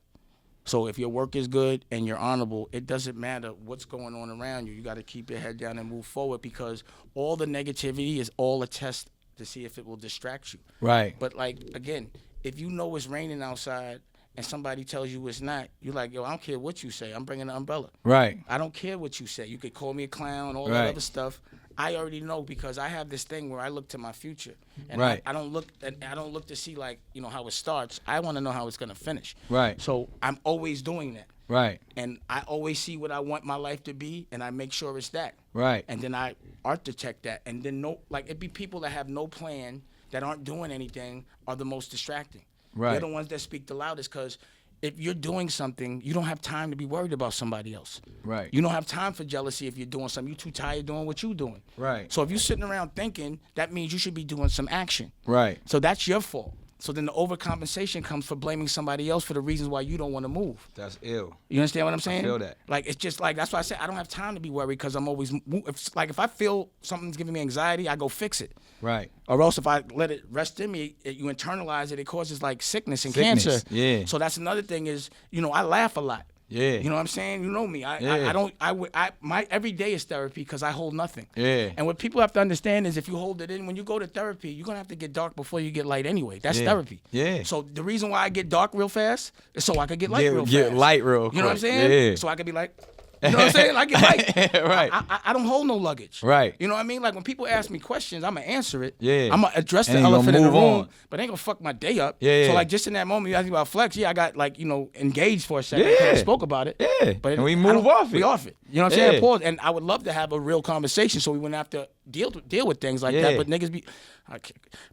So if your work is good and you're honorable, it doesn't matter what's going on around you. You got to keep your head down and move forward, because all the negativity is all a test to see if it will distract you. Right. But, like, again, if you know it's raining outside and somebody tells you it's not, you're like, yo, I don't care what you say. I'm bringing the umbrella. Right. I don't care what you say. You could call me a clown, all that other stuff. I already know, because I have this thing where I look to my future, and I don't look to see, like, how it starts. I want to know how it's gonna finish. Right. So I'm always doing that. Right. And I always see what I want my life to be, and I make sure it's that. Right. And then I architect that, and then it'd be people that have no plan, that aren't doing anything, are the most distracting. Right. They're the ones that speak the loudest, because if you're doing something, you don't have time to be worried about somebody else. Right. You don't have time for jealousy if you're doing something. You're too tired doing what you're doing. Right. So if you're sitting around thinking, that means you should be doing some action. Right. So that's your fault. So then the overcompensation comes for blaming somebody else for the reasons why you don't want to move. That's ill. You understand what I'm saying? I feel that. Like, it's just like, that's why I said I don't have time to be worried, because I'm always, if I feel something's giving me anxiety, I go fix it. Right. Or else if I let it rest in me, you internalize it, it causes like sickness and cancer. Yeah. So that's another thing is, I laugh a lot. Yeah. You know what I'm saying? You know me. My every day is therapy, because I hold nothing. Yeah. And what people have to understand is, if you hold it in, when you go to therapy, you're going to have to get dark before you get light anyway. That's therapy. Yeah. So the reason why I get dark real fast is so I could get light real fast. Get light real quick. You know what I'm saying? Yeah. So I could be like, you know what I'm saying? I get light. Right. I don't hold no luggage. Right. You know what I mean? Like, when people ask me questions, I'm going to answer it. Yeah. I'm going to address the elephant in the room, but it ain't going to fuck my day up. Yeah. So, like, just in that moment, you ask me about Flex, I got, like, engaged for a second. Yeah. I spoke about it. Yeah. But and we move off it. We off it. You know what I'm saying? Pause. And I would love to have a real conversation, so we wouldn't have to deal with things like that. But niggas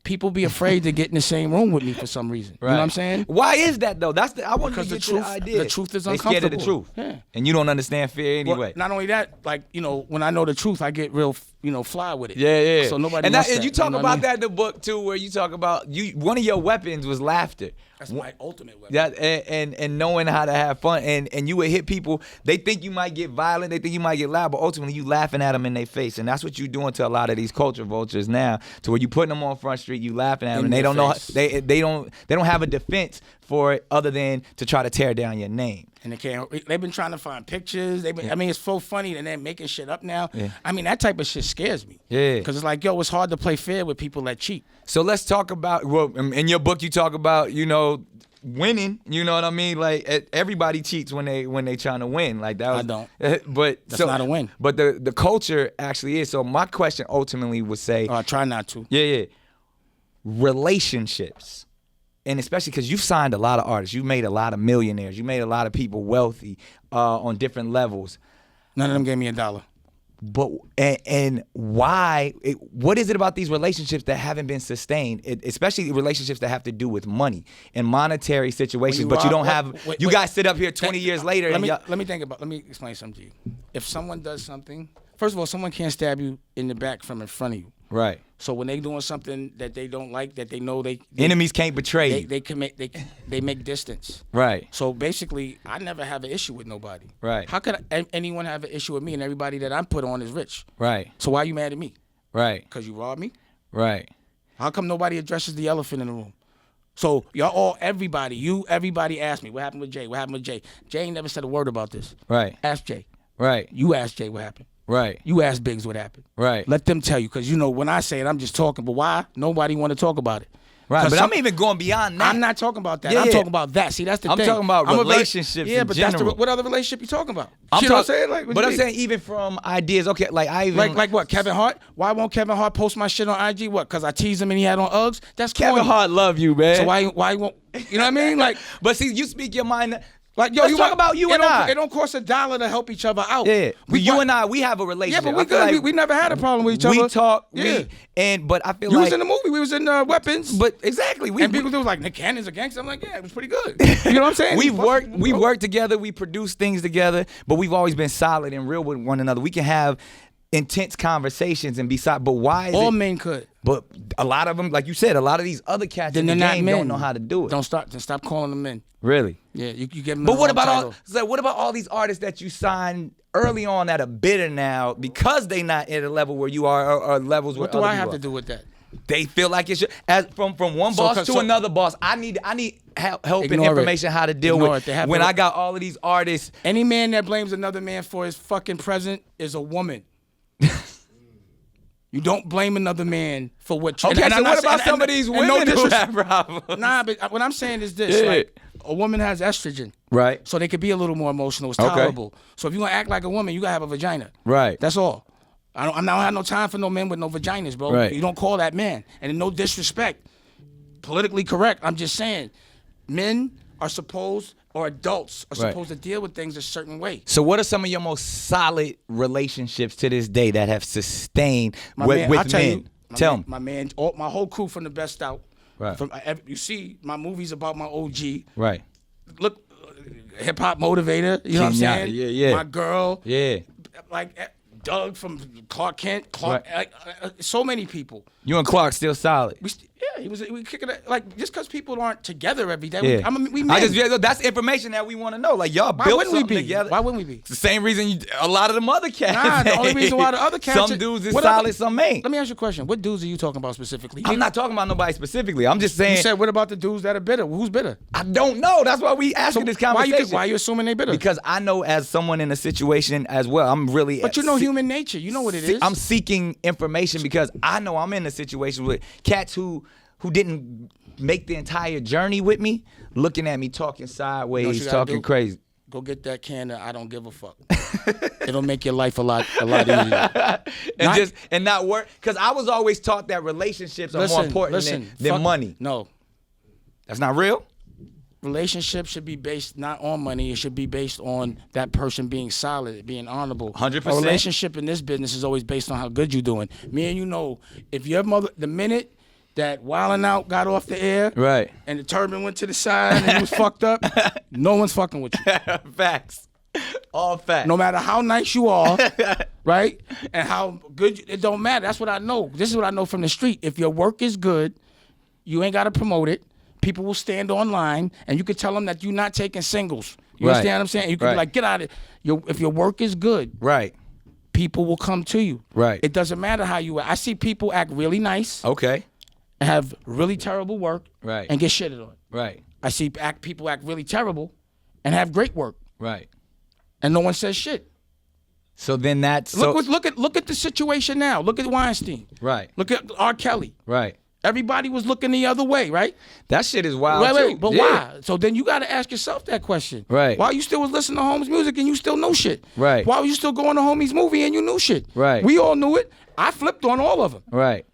people be afraid to get in the same room with me for some reason. Right. You know what I'm saying? Why is that, though? I want to get the idea. The truth is uncomfortable. They're scared of the truth. Yeah. And you don't understand fear anyway. Well, not only that, like, when I know the truth, I get real, fly with it. Yeah, yeah. So nobody and wants that. You talk about that in the book, too, where you talk about, one of your weapons was laughter. That's my ultimate weapon. Yeah, and knowing how to have fun. And you would hit people, they think you might get violent, they think you might get loud, but ultimately you laughing at them in their face. And that's what you're doing to a lot of these culture vultures now, to where you putting them on Front Street, you laughing at them, and they don't know, they don't have a defense for it other than to try to tear down your name. And they've been trying to find pictures. I mean, it's so funny, and they're making shit up now. Yeah. I mean, that type of shit scares me. Yeah. Because it's like, it's hard to play fair with people that cheat. So let's talk about, in your book you talk about, winning. You know what I mean? Like, everybody cheats when they trying to win. Like, that was, I don't. But that's not a win. But the culture actually is. So my question ultimately would say, I try not to. Yeah. Relationships. And especially because you've signed a lot of artists. You made a lot of millionaires. You made a lot of people wealthy on different levels. None of them gave me $1. But and why? What is it about these relationships that haven't been sustained? Especially relationships that have to do with money and monetary situations. But you don't have. You guys sit up here 20 years later. Let me explain something to you. If someone does something, first of all, someone can't stab you in the back from in front of you. Right. So when they doing something that they don't like, that they know enemies can't betray you. They make distance. Right. So basically, I never have an issue with nobody. Right. How could anyone have an issue with me, and everybody that I'm put on is rich? Right. So why are you mad at me? Right. Because you robbed me? Right. How come nobody addresses the elephant in the room? So everybody asked me, what happened with Jay? What happened with Jay? Jay ain't never said a word about this. Right. Ask Jay. Right. You ask Jay what happened. Right. You ask Biggs what happened. Right. Let them tell you, because when I say it, I'm just talking. But why? Nobody want to talk about it. Right, but I'm even going beyond that. I'm not talking about that. Yeah, I'm yeah. talking about that. See, that's the thing. I'm talking about relationships Yeah, in but general. what other relationship you talking about? I'm You know what I'm saying? Like, but I'm saying even from ideas. Okay, like I even like what? Kevin Hart? Why won't Kevin Hart post my shit on IG? What? Because I teased him and he had on Uggs? That's corny. Kevin Hart love you, man. So why he won't? You know what I mean? Like, but see, you speak your mind. Like, yo, let's talk about you and I. It don't cost $1 to help each other out. Yeah, you and I, we have a relationship. Yeah, but we good. Like we never had a problem with each other. We talk. Yeah. But I feel you like was in the movie. We was in Weapons. But exactly, and people was like, Nick Cannon's a gangster. I'm like, yeah, it was pretty good. You know what I'm saying? we worked together. We produced things together. But we've always been solid and real with one another. We can have intense conversations and be solid. But why? All men could. But a lot of them, like you said, a lot of these other cats in the game don't know how to do it. Stop calling them men. Really? Yeah, you give them. But what about all these artists that you signed early on that are bitter now because they not at a level where you are or levels where other people are? What do I have to do with that? They feel like it should. As from one boss to another boss, I need help and information how to deal with when I got all of these artists. Any man that blames another man for his fucking present is a woman. You don't blame another man for what you... Okay, so what about some of these women who have problems? Nah, but what I'm saying is this. Yeah. Like, a woman has estrogen. Right. So they could be a little more emotional. It's tolerable. So if you want to act like a woman, you got to have a vagina. Right. That's all. I don't have no time for no men with no vaginas, bro. Right. You don't call that man. And no disrespect. Politically correct. I'm just saying, men are supposed... or adults are supposed to deal with things a certain way. So what are some of your most solid relationships to this day that have sustained with men? Tell me. My whole crew from the best out. Right. You see, my movie's about my OG. Right. Look, hip hop motivator. You know what I'm saying? Yeah, yeah. My girl. Yeah. Like Doug from Clark Kent. So many people. You and Clark still solid. We kicking it like just because people aren't together every day. Yeah. We men. That's information that we want to know. Like y'all built something together. Why wouldn't we be? It's the same reason a lot of them other cats. Nah, the only reason why the other cats. Some dudes is solid, some ain't. Let me ask you a question. What dudes are you talking about specifically? I'm not talking about nobody specifically. I'm just saying. You said what about the dudes that are bitter? Who's bitter? I don't know. That's why we asking this conversation. Why are you assuming they bitter? Because I know as someone in a situation as well. I'm really. But you know human nature. You know what it is. I'm seeking information because I know I'm in a situation with cats who didn't make the entire journey with me, looking at me talking sideways, talking crazy. Go get that can of I don't give a fuck. It'll make your life a lot easier. and not work. Because I was always taught that relationships are more important than money. No. That's not real? Relationships should be based not on money. It should be based on that person being solid, being honorable. 100%. A relationship in this business is always based on how good you're doing. Me and you know, if your mother, the minute that Wildin' Out got off the air, right, and the turban went to the side and he was fucked up, no one's fucking with you. Facts. All facts. No matter how nice you are, right, and how good, it don't matter. That's what I know. This is what I know from the street. If your work is good, you ain't got to promote it. People will stand online, and you can tell them that you're not taking singles. You understand what I'm saying? You can be like, get out of it. If your work is good, right, people will come to you. Right. It doesn't matter how you act. I see people act really nice. Okay. Have really terrible work. Right. And get shitted on. Right. I see people act really terrible and have great work. Right. And no one says shit. So then that's look at the situation now. Look at Weinstein. Right. Look at R. Kelly. Right. Everybody was looking the other way, right? That shit is wild too. But why? So then you got to ask yourself that question. Right. Why you still was listening to Holmes' music and you still know shit? Right. Why were you still going to Homie's movie and you knew shit? Right. We all knew it. I flipped on all of them. Right.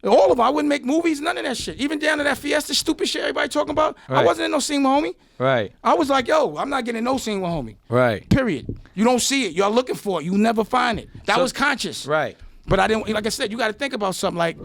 All of them. I wouldn't make movies, none of that shit. Even down to that Fiesta stupid shit everybody talking about. Right. I wasn't in no scene with Homie. Right. I was like, yo, I'm not getting no scene with Homie. Right. Period. You don't see it. Y'all looking for it. You never find it. That was conscious. Right. But I didn't, like I said, you got to think about something like,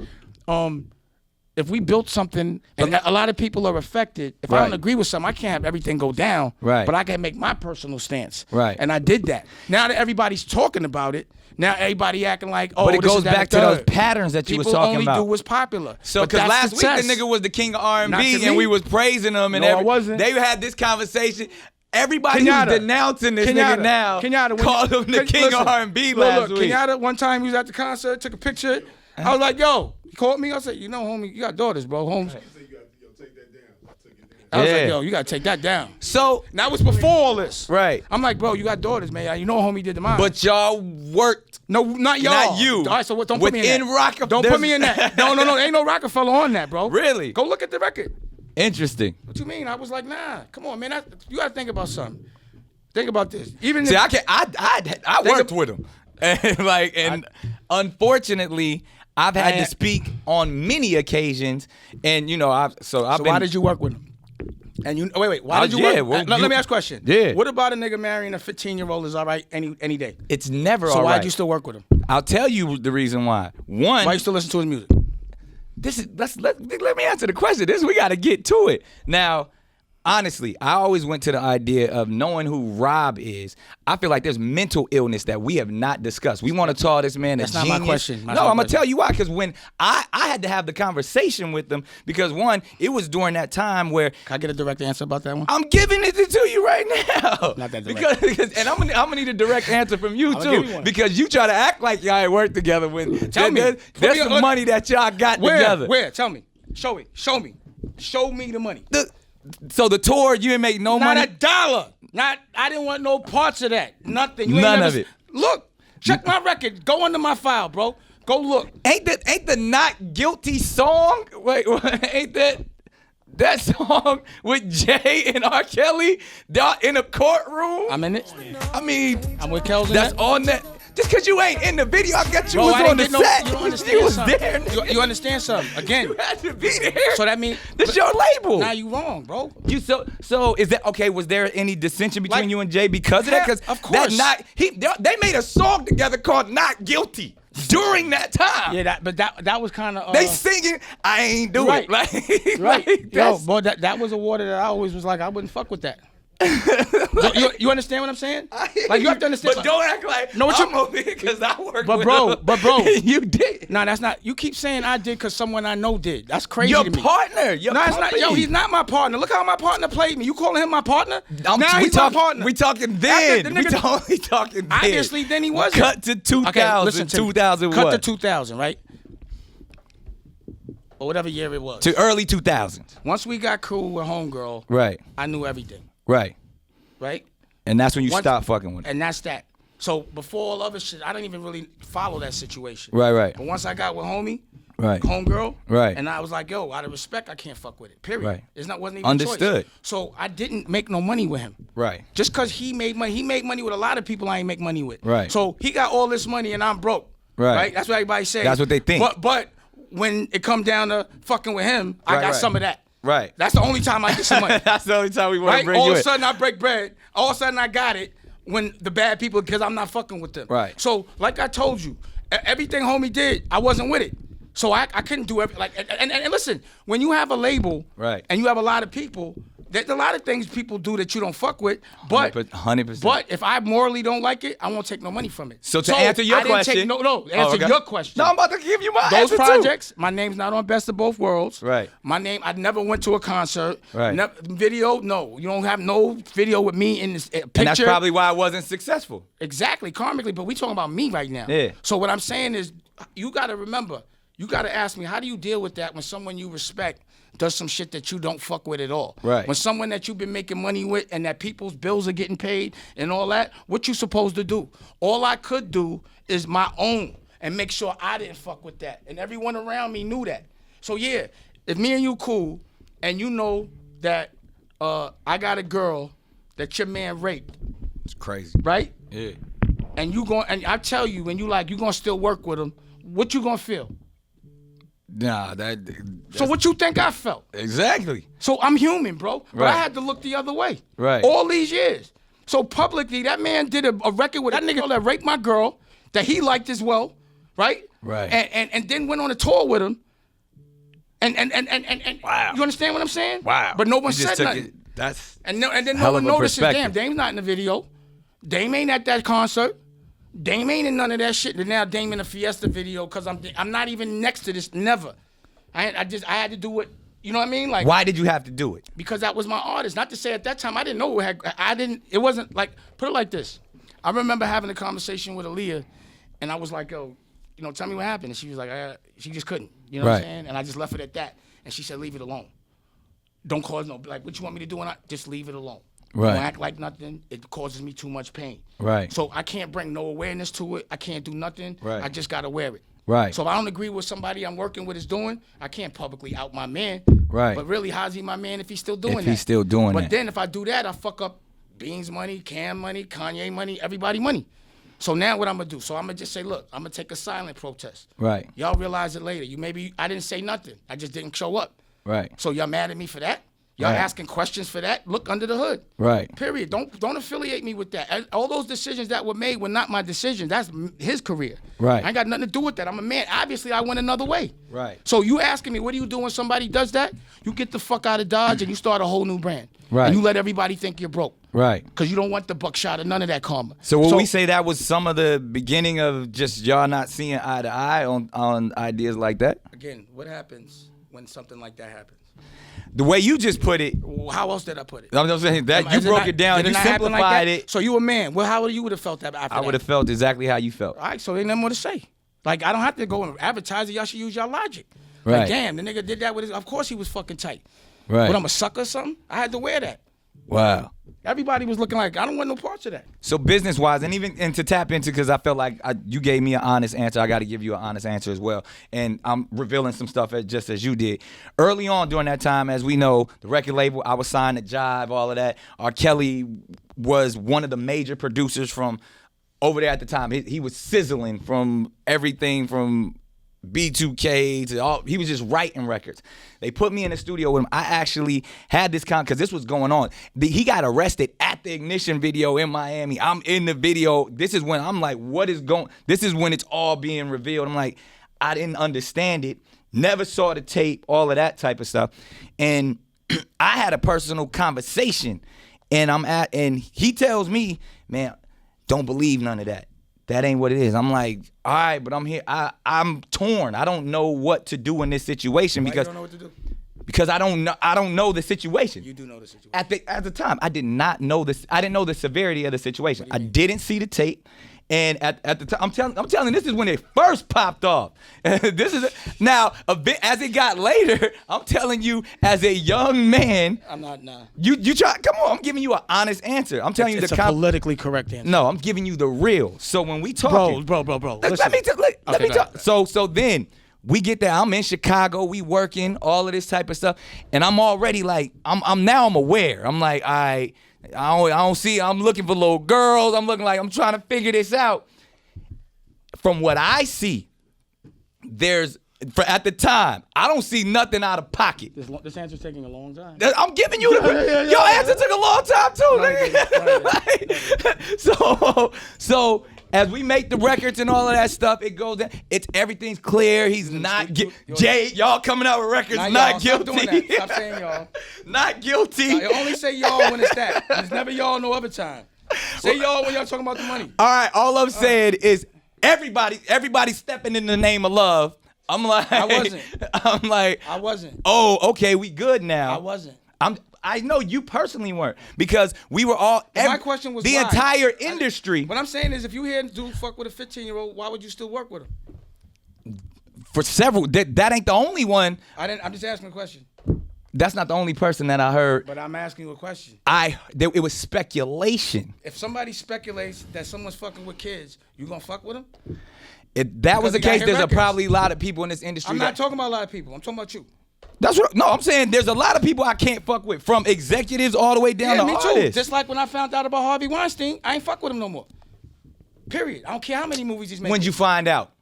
if we built something, and a lot of people are affected, if I don't agree with something, I can't have everything go down. Right. But I can make my personal stance. Right. And I did that. Now that everybody's talking about it, now everybody acting like, oh, but it goes back to those patterns that you was talking people about. only do what's popular. So, because last week the nigga was the king of R&B, and we was praising him, and I wasn't. They had this conversation. Everybody was denouncing this nigga now. Called him the king of R&B last week. Kenyatta, one time he was at the concert, took a picture. I was like, yo, he called me. I said, you know, homie, you got daughters, bro. Holmes. I was like, yo, you gotta take that down. So now it was before all this. Right. I'm like, bro, you got daughters, man. You know what homie did to mine. But y'all worked. No, not y'all. Not you. All right, so what? Don't put me in that. Rockefeller. Don't put me in that. No. There ain't no Rockefeller on that, bro. Really? Go look at the record. Interesting. What you mean? I was like, nah. Come on, man. You gotta think about something. Think about this. Even see, I worked with him, and unfortunately, I've had to speak on many occasions, and I've So been. why did you work with him? And wait. Why did you work? Well, let me ask a question. Yeah. What about a nigga marrying a 15-year-old is all right any day? It's never all right. So right. why'd you still work with him? I'll tell you the reason why. One. Why you still listen to his music? Let me answer the question. We got to get to it now. Honestly, I always went to the idea of knowing who Rob is. I feel like there's mental illness that we have not discussed. We want to call this man a genius. That's not my question. No, I'm going to tell you why. Because when I had to have the conversation with them, because one, it was during that time where. Can I get a direct answer about that one? I'm giving it to you right now. Not that direct. Because and I'm gonna need a direct answer from you too. Because you try to act like y'all ain't worked together when there's some money that y'all got together. Where? Tell me. Show me. Show me the money. So the tour, you didn't make no money? Not a dollar. I didn't want no parts of that. Nothing. None of it. Look, check my record. Go under my file, bro. Go look. Ain't the Not Guilty song? Wait, ain't that song with Jay and R. Kelly in a courtroom? I'm in it. I mean, I'm with Kells in that's that. on that. Just because you ain't in the video, I bet you Bro, was on the set. You don't understand you was something. there. You understand something. Again. You had to be there. So that means this your label. Nah, you wrong, bro. So is that okay? Was there any dissension between you and Jay because of that? Because of course, they made a song together called "Not Guilty" during that time. Yeah, but that was kind of they singing. I ain't do right. it. Like, right. Like, yo, boy, that was a water that I always was like I wouldn't fuck with that. you understand what I'm saying? Like you have to understand. But don't act like I'm over here because I work with him. But bro, you did. No, that's not. You keep saying I did because someone I know did. That's crazy Your to me. Partner. No, it's not. Yo, he's not my partner. Look how my partner played me. You calling him my partner? Now he's my partner. We talking then. We talking then. Obviously, then he wasn't. Cut to 2000. Okay, listen to 2000 Cut what? to 2000, right? Or whatever year it was. To early 2000s. Once we got cool with homegirl, right? I knew everything. Right. Right? And that's when you stopped fucking with him. And that's that. So before all other shit, I didn't even really follow that situation. Right. But once I got with homegirl, and I was like, yo, out of respect, I can't fuck with it. Period. Right. Wasn't even understood. A choice. So I didn't make no money with him. Right. Just because he made money with a lot of people I ain't make money with. Right. So he got all this money and I'm broke. Right. That's what everybody says. That's what they think. But when it come down to fucking with him, I got some of that. Right. That's the only time I get some money. That's the only time we want to bring all you of a sudden I break bread. All of a sudden I got it when the bad people, because I'm not fucking with them. Right. So like I told you, everything homie did, I wasn't with it. So I couldn't do everything. Like, and listen, when you have a label, right, and you have a lot of people, there's a lot of things people do that you don't fuck with. But 100%. But if I morally don't like it, I won't take no money from it. So to answer your question, answer your question. No, I'm about to give you my those answer projects. My name's not on Best of Both Worlds. Right. My name. I never went to a concert. Right. Video. No, you don't have no video with me in this picture. And that's probably why I wasn't successful. Exactly, karmically. But we talking about me right now. Yeah. So what I'm saying is, you got to remember. You got to ask me, how do you deal with that when someone you respect does some shit that you don't fuck with at all? Right. When someone that you've been making money with and that people's bills are getting paid and all that, what you supposed to do? All I could do is my own and make sure I didn't fuck with that. And everyone around me knew that. So yeah, if me and you cool and you know that I got a girl that your man raped. It's crazy. Right? Yeah. And I tell you, when you gonna still work with him, what you gonna feel? Nah, so what you think I felt? Exactly. So I'm human, bro. But right. I had to look the other way. Right. All these years. So publicly, that man did a record with that nigga that raped my girl, that he liked as well, right? Right. And then went on a tour with him. And wow. You understand what I'm saying? Wow. But no one said nothing. That's and then no one notices, damn, Dame's not in the video. Dame ain't at that concert. Dame ain't in none of that shit. And now Dame in a Fiesta video because I'm not even next to this. Never. I had to do it. You know what I mean? Like, why did you have to do it? Because that was my artist. Not to say at that time I didn't know it wasn't like, put it like this. I remember having a conversation with Aaliyah, and I was like, yo, tell me what happened. And she was like, she just couldn't. You know what I'm saying? And I just left it at that. And she said, leave it alone. don't cause no, like, what you want me to do? Just leave it alone. Right. Don't act like nothing. It causes me too much pain. Right. So I can't bring no awareness to it. I can't do nothing. Right. I just got to wear it. Right. So if I don't agree with somebody I'm working with is doing, I can't publicly out my man. Right. But really, how's he my man if he's still doing that? If he's still doing that. But then if I do that, I fuck up Beans money, Cam money, Kanye money, everybody money. So now what I'm going to do? So I'm going to just say, look, I'm going to take a silent protest. Right. Y'all realize it later. I didn't say nothing. I just didn't show up. Right. So y'all mad at me for that? Y'all asking questions for that? Look under the hood. Right. Period. Don't affiliate me with that. All those decisions that were made were not my decisions. That's his career. Right. I ain't got nothing to do with that. I'm a man. Obviously, I went another way. Right. So you asking me, what do you do when somebody does that? You get the fuck out of Dodge and you start a whole new brand. Right. And you let everybody think you're broke. Right. Because you don't want the buckshot or none of that karma. So will we say that was some of the beginning of just y'all not seeing eye to eye on ideas like that? Again, what happens when something like that happens? The way you just put it. How else did I put it? I'm just saying that you broke it down. You simplified it. So you a man. Well, how would you would have felt that after that? I would have felt exactly how you felt. All right, so ain't nothing more to say. Like, I don't have to go and advertise it. Y'all should use y'all logic. Right. Like, damn, the nigga did that with his. Of course he was fucking tight. Right. But I'm a sucker or something? I had to wear that. Wow. Everybody was looking like, I don't want no parts of that. So business-wise, and to tap into, because I felt like you gave me an honest answer, I got to give you an honest answer as well. And I'm revealing some stuff just as you did. Early on during that time, as we know, the record label, I was signed to Jive, all of that. R. Kelly was one of the major producers from over there at the time. He was sizzling from everything from B2K to all. He was just writing records. They put me in the studio with him. I actually had this because this was going on. He got arrested at the Ignition video in Miami. I'm in the video. This is when I'm like, this is when it's all being revealed. I'm like, I didn't understand it. Never saw the tape, all of that type of stuff. And I had a personal conversation and he tells me, man, don't believe none of that. That ain't what it is. I'm like, all right, but I'm here. I'm torn. I don't know what to do in this situation because you don't know what to do? Because I don't know the situation. You do know the situation. At the time, I did not know this. I didn't know the severity of the situation. I didn't see the tape. And at the time, I'm telling this is when it first popped off. Now a bit as it got later. I'm telling you, as a young man, I'm not. Nah. You try. Come on, I'm giving you an honest answer. I'm telling you it's a politically correct answer. No, I'm giving you the real. So when we talk, bro. Let me talk. So then we get there. I'm in Chicago. We working all of this type of stuff, and I'm already like, I'm aware. I'm like, I don't see. I'm looking for little girls. I'm looking like I'm trying to figure this out. From what I see, at the time, I don't see nothing out of pocket. This answer's taking a long time. I'm giving you your answer took a long time too. So as we make the records and all of that stuff, it goes in. Everything's clear. He's not Jay. Y'all coming out with records, not guilty. Stop doing that. Stop saying y'all. Not guilty. You only say y'all when it's that. It's never y'all no other time. Say y'all when y'all talking about the money. All right. All I'm saying is everybody stepping in the name of love. I'm like, I wasn't. I wasn't. Oh, okay, we good now. I wasn't. I know you personally weren't because we were all. My question was the why? Entire industry. What I'm saying is, if you hear dude fuck with a 15-year-old, why would you still work with him? For several, that ain't the only one. I'm just asking a question. That's not the only person that I heard. But I'm asking you a question. It was speculation. If somebody speculates that someone's fucking with kids, you gonna fuck with them? If that was the case, there's probably a lot of people in this industry. I'm not talking about a lot of people. I'm talking about you. I'm saying there's a lot of people I can't fuck with, from executives all the way down to artists. Me too. Just like when I found out about Harvey Weinstein, I ain't fuck with him no more. Period. I don't care how many movies he's making. When'd you find out?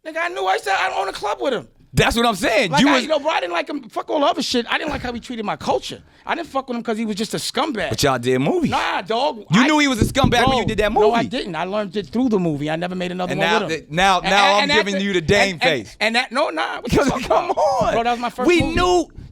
Nigga, I knew. I said I own a club with him. That's what I'm saying. Bro, I didn't like him. Fuck all the other shit. I didn't like how he treated my culture. I didn't fuck with him because he was just a scumbag. But y'all did movies. Nah, dog. You knew he was a scumbag when you did that movie. No, I didn't. I learned it through the movie. I never made another one with him. Now I'm giving you the Dame face. Because come on. Bro, that was my first movie.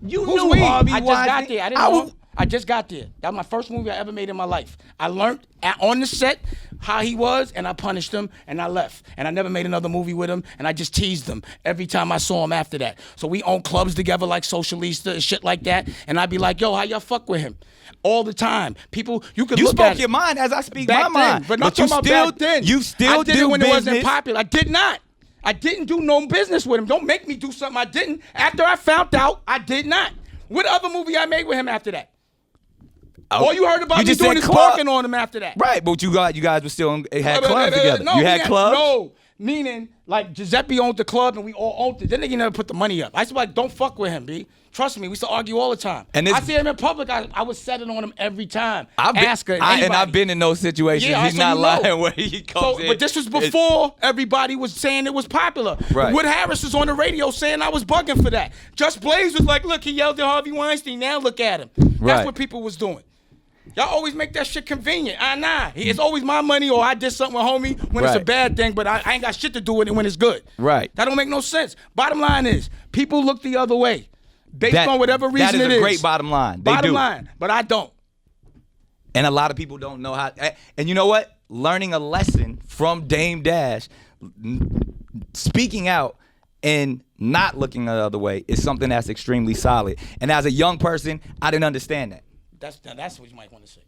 You knew Harvey Weinstein. I just got there. I didn't know. I just got there. That was my first movie I ever made in my life. I learned on the set how he was, and I punished him, and I left. And I never made another movie with him, and I just teased him every time I saw him after that. So we owned clubs together like Socialista and shit like that, and I'd be like, yo, how y'all fuck with him? All the time. People, you could look at it. You spoke your mind as I speak my mind. But not talking about back then. You still did it when it wasn't popular. I did not. I didn't do no business with him. Don't make me do something I didn't. After I found out, I did not. What other movie I made with him after that? All you heard about you me just doing said is club. barking on him after that. Right, but you guys were still had clubs together. No, you had clubs? No, meaning like Giuseppe owned the club and we all owned it. Then nigga never put the money up. I used to be like, don't fuck with him, B. Trust me, we used to argue all the time. And I see him in public, I would set it on him every time. Ask her, and I've been in those situations. Yeah, he's not lying where he comes in. But this was before everybody was saying it was popular. Right. Wood Harris was on the radio saying I was bugging for that. Just Blaze was like, look, he yelled at Harvey Weinstein. Now look at him. That's what people was doing. Y'all always make that shit convenient. Nah. It's always my money or I did something with homie when it's a bad thing, but I ain't got shit to do with it when it's good. Right. That don't make no sense. Bottom line is, people look the other way. Based on whatever reason it is. That is a great bottom line. Bottom line, but I don't. And a lot of people don't know how. And you know what? Learning a lesson from Dame Dash, speaking out and not looking the other way is something that's extremely solid. And as a young person, I didn't understand that. That's what you might want to say.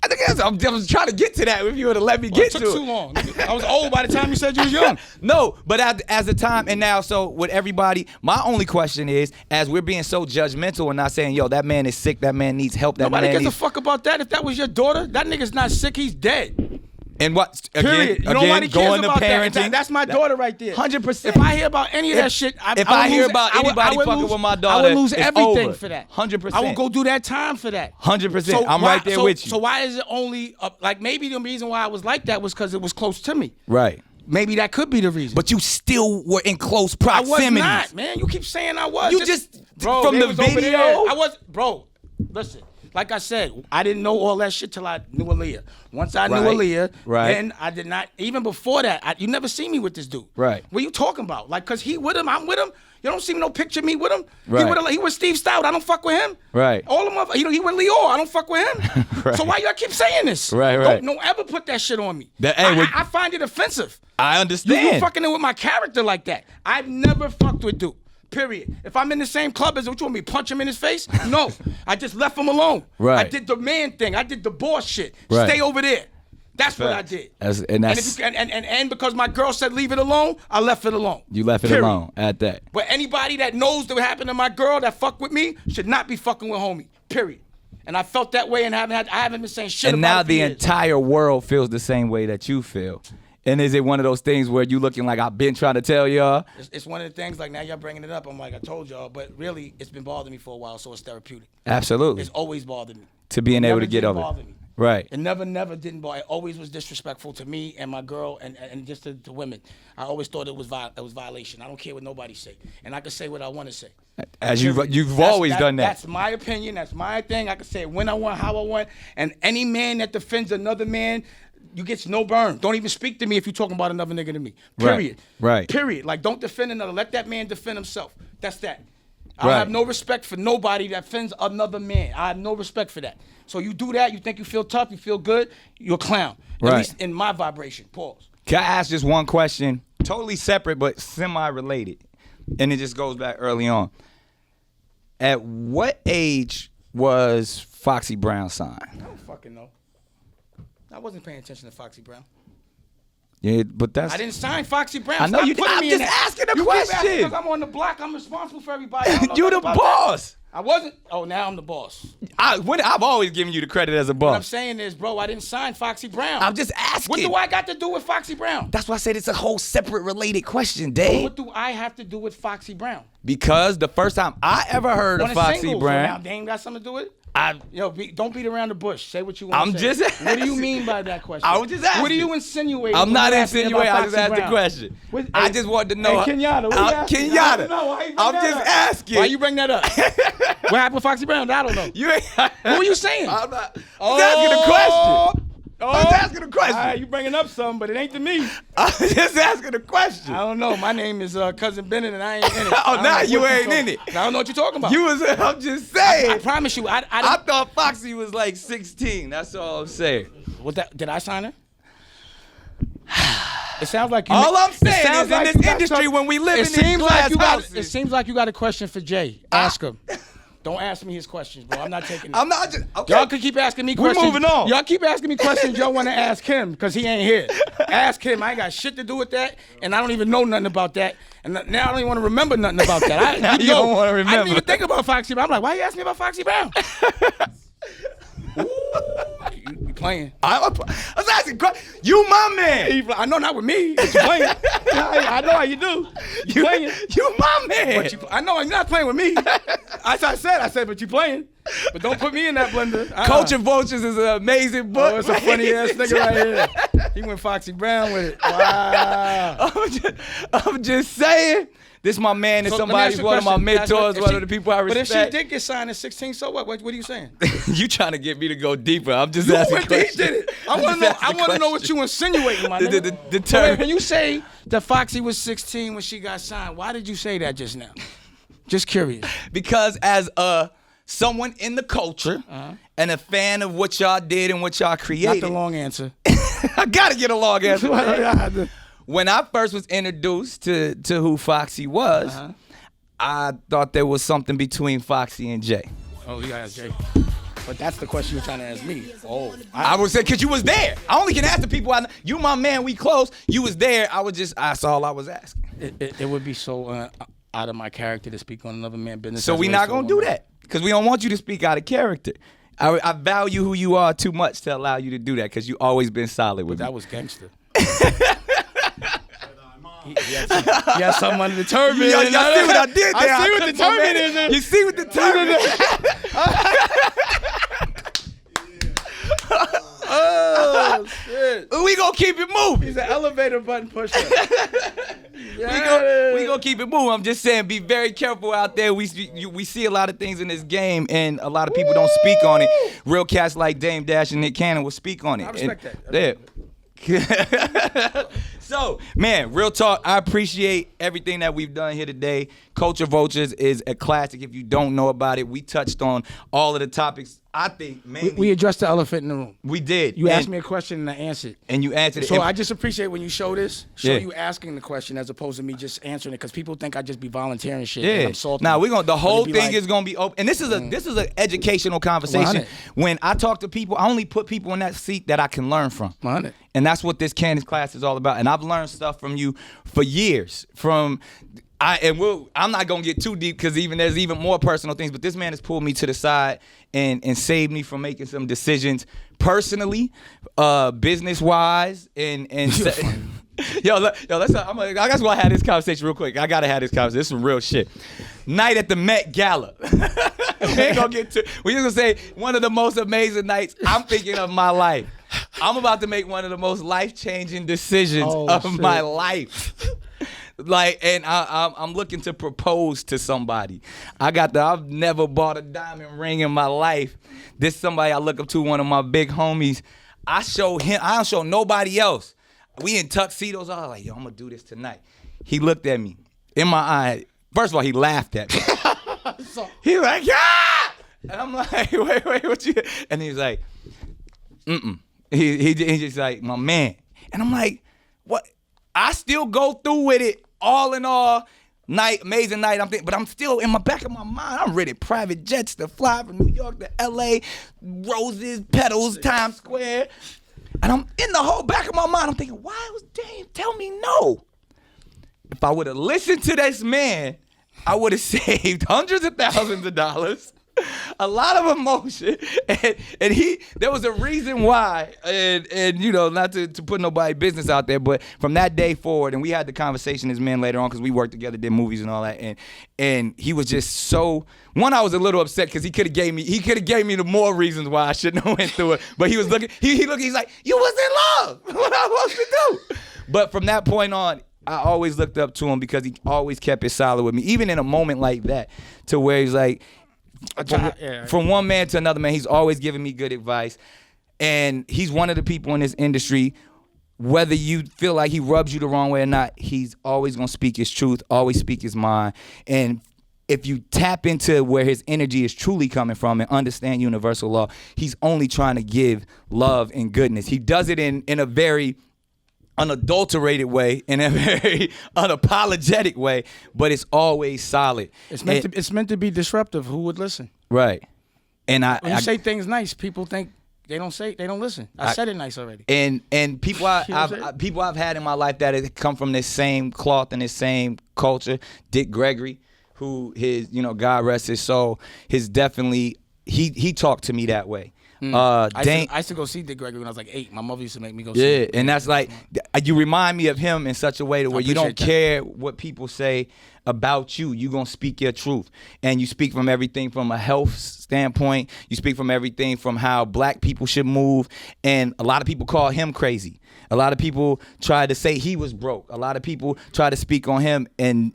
I think I was trying to get to that if you would have let me get to it. It took too long. I was old by the time you said you was young. No, but as a time and now, so with everybody, my only question is, as we're being so judgmental and not saying, yo, that man is sick, that man needs help, Nobody gives a fuck about that. If that was your daughter, that nigga's not sick, he's dead. And what? Period. Nobody cares about that. That's my daughter right there. 100%. If I hear about any of that shit, I hear about anybody fucking with my daughter, I would lose everything for that. 100%. I would go do that time for that. 100%. I'm right there with you. So why is it only like maybe the reason why I was like that was because it was close to me. Right. Maybe that could be the reason. But you still were in close proximity. I was not, man. You keep saying I was. You bro, from the video. I was, bro. Listen. Like I said, I didn't know all that shit till I knew Aaliyah. Once I knew Aaliyah, then I did not, even before that, you never see me with this dude. Right. What are you talking about? Like, because he with him, I'm with him. You don't see no picture of me with him. Right. He with Steve Stout. I don't fuck with him. Right. All of them, he with Leo. I don't fuck with him. Right. So why y'all keep saying this? Right. Don't ever put that shit on me. I find it offensive. I understand. You fucking in with my character like that. I've never fucked with dude. Period. If I'm in the same club as him, what you want me to punch him in his face? No. I just left him alone. Right. I did the man thing. I did the boss shit. Right. Stay over there. That's what I did. And because my girl said leave it alone, I left it alone. You left it alone at that. But anybody that knows what happened to my girl that fuck with me should not be fucking with homie. Period. And I felt that way and I haven't been saying shit about it. And now the entire world feels the same way that you feel. And is it one of those things where you looking like I've been trying to tell y'all? It's one of the things like now y'all bringing it up. I'm like, I told y'all, but really it's been bothering me for a while, so it's therapeutic. Absolutely. It's always bothered me. To being able to get over it. Right. It never didn't bother. It always was disrespectful to me and my girl and just to women. I always thought it was violation. I don't care what nobody say. And I can say what I want to say. As you've always done that. That's my opinion. That's my thing. I can say it when I want, how I want. And any man that defends another man, you get no burn. Don't even speak to me if you're talking about another nigga to me. Period. Right. Period. Like, don't defend another. Let that man defend himself. That's that. I have no respect for nobody that defends another man. I have no respect for that. So you do that, you think you feel tough, you feel good, you're a clown. At least in my vibration. Pause. Can I ask just one question? Totally separate, but semi-related. And it just goes back early on. At what age was Foxy Brown signed? I don't fucking know. I wasn't paying attention to Foxy Brown. Yeah, but I didn't sign Foxy Brown. I know you. I'm just asking a question. Because I'm on the block. I'm responsible for everybody. You the boss. I wasn't. Oh, now I'm the boss. I've always given you the credit as a boss. What I'm saying is, bro, I didn't sign Foxy Brown. I'm just asking. What do I got to do with Foxy Brown? That's why I said it's a whole separate related question, Dave. What do I have to do with Foxy Brown? Because the first time I ever heard of Foxy Brown. So now Dame got something to do with it? Don't beat around the bush. Say what you want to say. I'm just asking. What do you mean by that question? I was just asking. What are you insinuating? I'm not insinuating. I just asked the question. I just wanted to know. Hey, Kenyatta. Kenyatta. I'm just asking. Why you bring that up? What happened with Foxy Brown? I don't know. What were you saying? I'm not. I'm asking a question. I was asking a question. All right, you bringing up something, but it ain't to me. I was just asking a question. I don't know. My name is Cousin Bennett, and I ain't in it. Now you ain't in it. I don't know what you're talking about. I'm just saying. I promise you. I thought Foxy was like 16. That's all I'm saying. Did I sign her? It sounds like you. All I'm saying is in this industry when we live in these glass houses. It seems like you got a question for Jay. Ask him. Don't ask me his questions, bro. I'm not taking it. I'm not just, okay. Y'all can keep asking me questions. We're moving on. Y'all keep asking me questions y'all want to ask him because he ain't here. Ask him. I ain't got shit to do with that, and I don't even know nothing about that. And now I don't even want to remember nothing about that. You don't want to remember. I didn't even think about Foxy Brown. I'm like, why you asking me about Foxy Brown? You playing. I was asking, you my man. I know not with me, but you playing. I know how you do. You playing. You my man. But I know you're not playing with me. As I said, but you playing. But don't put me in that blender. Culture Vultures is an amazing book. Oh, it's a funny ass nigga right here. He went Foxy Brown with it. Wow. I'm just saying. This my man is somebody, one of my mentors, one of the people I respect. But if she did get signed at 16, so what? What are you saying? You trying to get me to go deeper. I'm just asking questions. He did it. I want to know what you insinuating, my nigga. The term. When you say that Foxy was 16 when she got signed, why did you say that just now? Just curious. Because as someone in the culture and a fan of what y'all did and what y'all created. Not the long answer. I got to get a long answer. When I first was introduced to who Foxy was, I thought there was something between Foxy and Jay. Oh, you asked Jay. But that's the question you're trying to ask me. Oh, I would say because you was there. I only can ask the people I know. You my man, we close. You was there. That's all I was asking. It would be so out of my character to speak on another man's business. So we not gonna do that because we don't want you to speak out of character. I value who you are too much to allow you to do that because you always been solid with me. That was gangster. You had something under the turban. Y'all see what I did there? I see what the turban is. You see what the turban is? Oh, shit. We gonna keep it moving. He's an elevator button pusher. We gonna keep it moving. I'm just saying, be very careful out there. We see a lot of things in this game, and a lot of people don't speak on it. Real cats like Dame Dash and Nick Cannon will speak on it. I respect that. So, man, real talk, I appreciate everything that we've done here today. Culture Vultures is a classic. If you don't know about it, we touched on all of the topics. I think, mainly, we addressed the elephant in the room. We did. You asked me a question and I answered. And you answered it. So I just appreciate when you show this, you asking the question as opposed to me just answering it, because people think I just be volunteering shit. Yeah. And I'm salty. Now the whole thing is gonna be open, and this is an educational conversation. 100. When I talk to people, I only put people in that seat that I can learn from. 100. And that's what this Cannon class is all about. And I've learned stuff from you for years. I'm not gonna get too deep because there's even more personal things. But this man has pulled me to the side and saved me from making some decisions personally, business wise, and let's. I guess we'll have this conversation real quick. I gotta have this conversation. This is some real shit. Night at the Met Gala. We ain't gonna get to. We just gonna say one of the most amazing nights I'm thinking of my life. I'm about to make one of the most life-changing decisions of my life. And I'm looking to propose to somebody. I've never bought a diamond ring in my life. This somebody I look up to, one of my big homies. I don't show nobody else. We in tuxedos. I was like, yo, I'm gonna do this tonight. He looked at me. In my eye, first of all, he laughed at me. He was like, yeah! And I'm like, wait, what you? And he's like, He just like, my man. And I'm like, what? I still go through with it all in all. Amazing night. But I'm still in my back of my mind. I'm ready. Private jets to fly from New York to LA, roses, petals, Times Square. And I'm in the whole back of my mind. I'm thinking, why was Dame tell me no? If I would have listened to this man, I would have saved hundreds of thousands of dollars. A lot of emotion, and there was a reason why, and not to put nobody business out there, but from that day forward, and we had the conversation as men later on because we worked together, did movies and all that, and he was just so. One, I was a little upset because he could have gave me the more reasons why I shouldn't have went through it, but he was looking, he's like, you was in love. What am I supposed to do? But from that point on, I always looked up to him because he always kept it solid with me, even in a moment like that, to where he's like. From one man to another man, he's always giving me good advice. And he's one of the people in this industry, whether you feel like he rubs you the wrong way or not, he's always going to speak his truth, always speak his mind. And if you tap into where his energy is truly coming from and understand universal law, he's only trying to give love and goodness. He does it in a very unadulterated way, in a very unapologetic way, but it's always solid. It's meant to be disruptive. Who would listen? Right. And when you say things nice, people think they don't listen. I said it nice already. And people people I've had in my life that have come from this same cloth and this same culture. Dick Gregory, who God rest his soul, his definitely he talked to me that way. I used to go see Dick Gregory when I was like 8. My mother used to make me go see him. Yeah, and that's like, you remind me of him in such a way to where you don't care what people say about you. You're going to speak your truth. And you speak from everything from a health standpoint. You speak from everything from how black people should move. And a lot of people call him crazy. A lot of people try to say he was broke. A lot of people try to speak on him in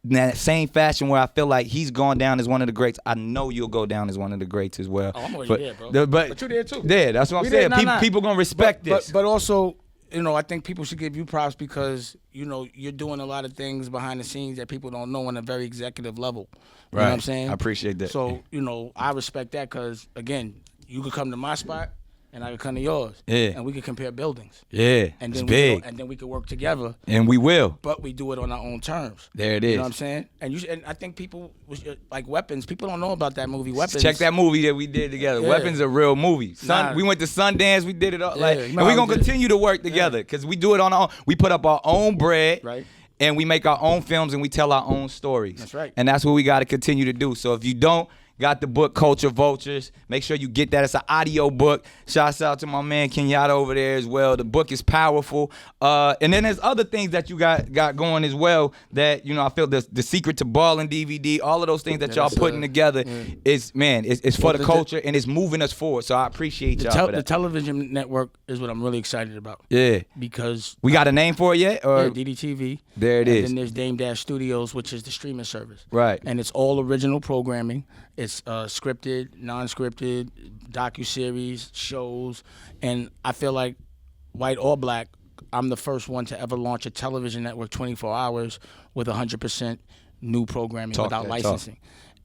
that same fashion where I feel like he's gone down as one of the greats. I know you'll go down as one of the greats as well. Oh, I'm already there, bro. But you there too. Yeah, that's what I'm saying. People gonna respect this. But also, I think people should give you props because you're doing a lot of things behind the scenes that people don't know on a very executive level. You know what I'm saying? I appreciate that. So I respect that because again, you could come to my spot. And I could come to yours. Yeah. And we could compare buildings. Yeah. And it's then big. And then we could work together. And we will. But we do it on our own terms. There it is. You know what I'm saying? And I think people, like Weapons, people don't know about that movie, Weapons. Check that movie that we did together. Yeah. Weapons is a real movie. We went to Sundance. We did it all. And we're going to continue to work together because we do it on our own. We put up our own bread. Right. And we make our own films and we tell our own stories. That's right. And that's what we got to continue to do. So if you don't, got the book Culture Vultures. Make sure you get that. It's an audio book. Shouts out to my man Kenyatta over there as well. The book is powerful. And then there's other things that you got going as well that, I feel the Secret to Ballin' DVD, all of those things that y'all putting together is, it's for the culture and it's moving us forward. So I appreciate y'all for that. The television network is what I'm really excited about. Yeah. Because we got a name for it yet? Or? Yeah, DDTV. There it is. And then there's Dame Dash Studios, which is the streaming service. Right. And it's all original programming. It's scripted, non-scripted, docuseries, shows, and I feel like, white or black, I'm the first one to ever launch a television network 24 hours with 100% new programming without licensing.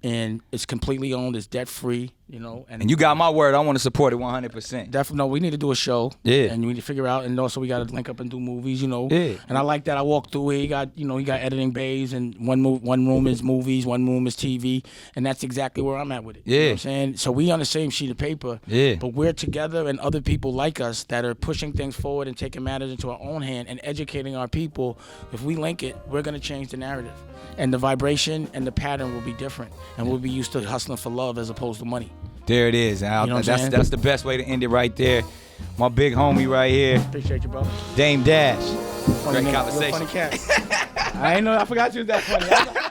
And it's completely owned. It's debt-free, And you got my word. I want to support it 100%. Definitely. No, we need to do a show. Yeah. And we need to figure out. And also, we got to link up and do movies, Yeah. And I like that. I walk through it. He got editing bays, and one room is movies, one room is TV, and that's exactly where I'm at with it. Yeah. You know what I'm saying? So we on the same sheet of paper. Yeah. But we're together, and other people like us that are pushing things forward and taking matters into our own hand and educating our people. If we link it, we're gonna change the narrative, and the vibration and the pattern will be different, and we'll be used to hustling for love as opposed to money. There it is. That's the best way to end it right there. My big homie right here. Appreciate you, brother. Dame Dash. Funny Great conversation. Funny cat. I forgot you was that funny.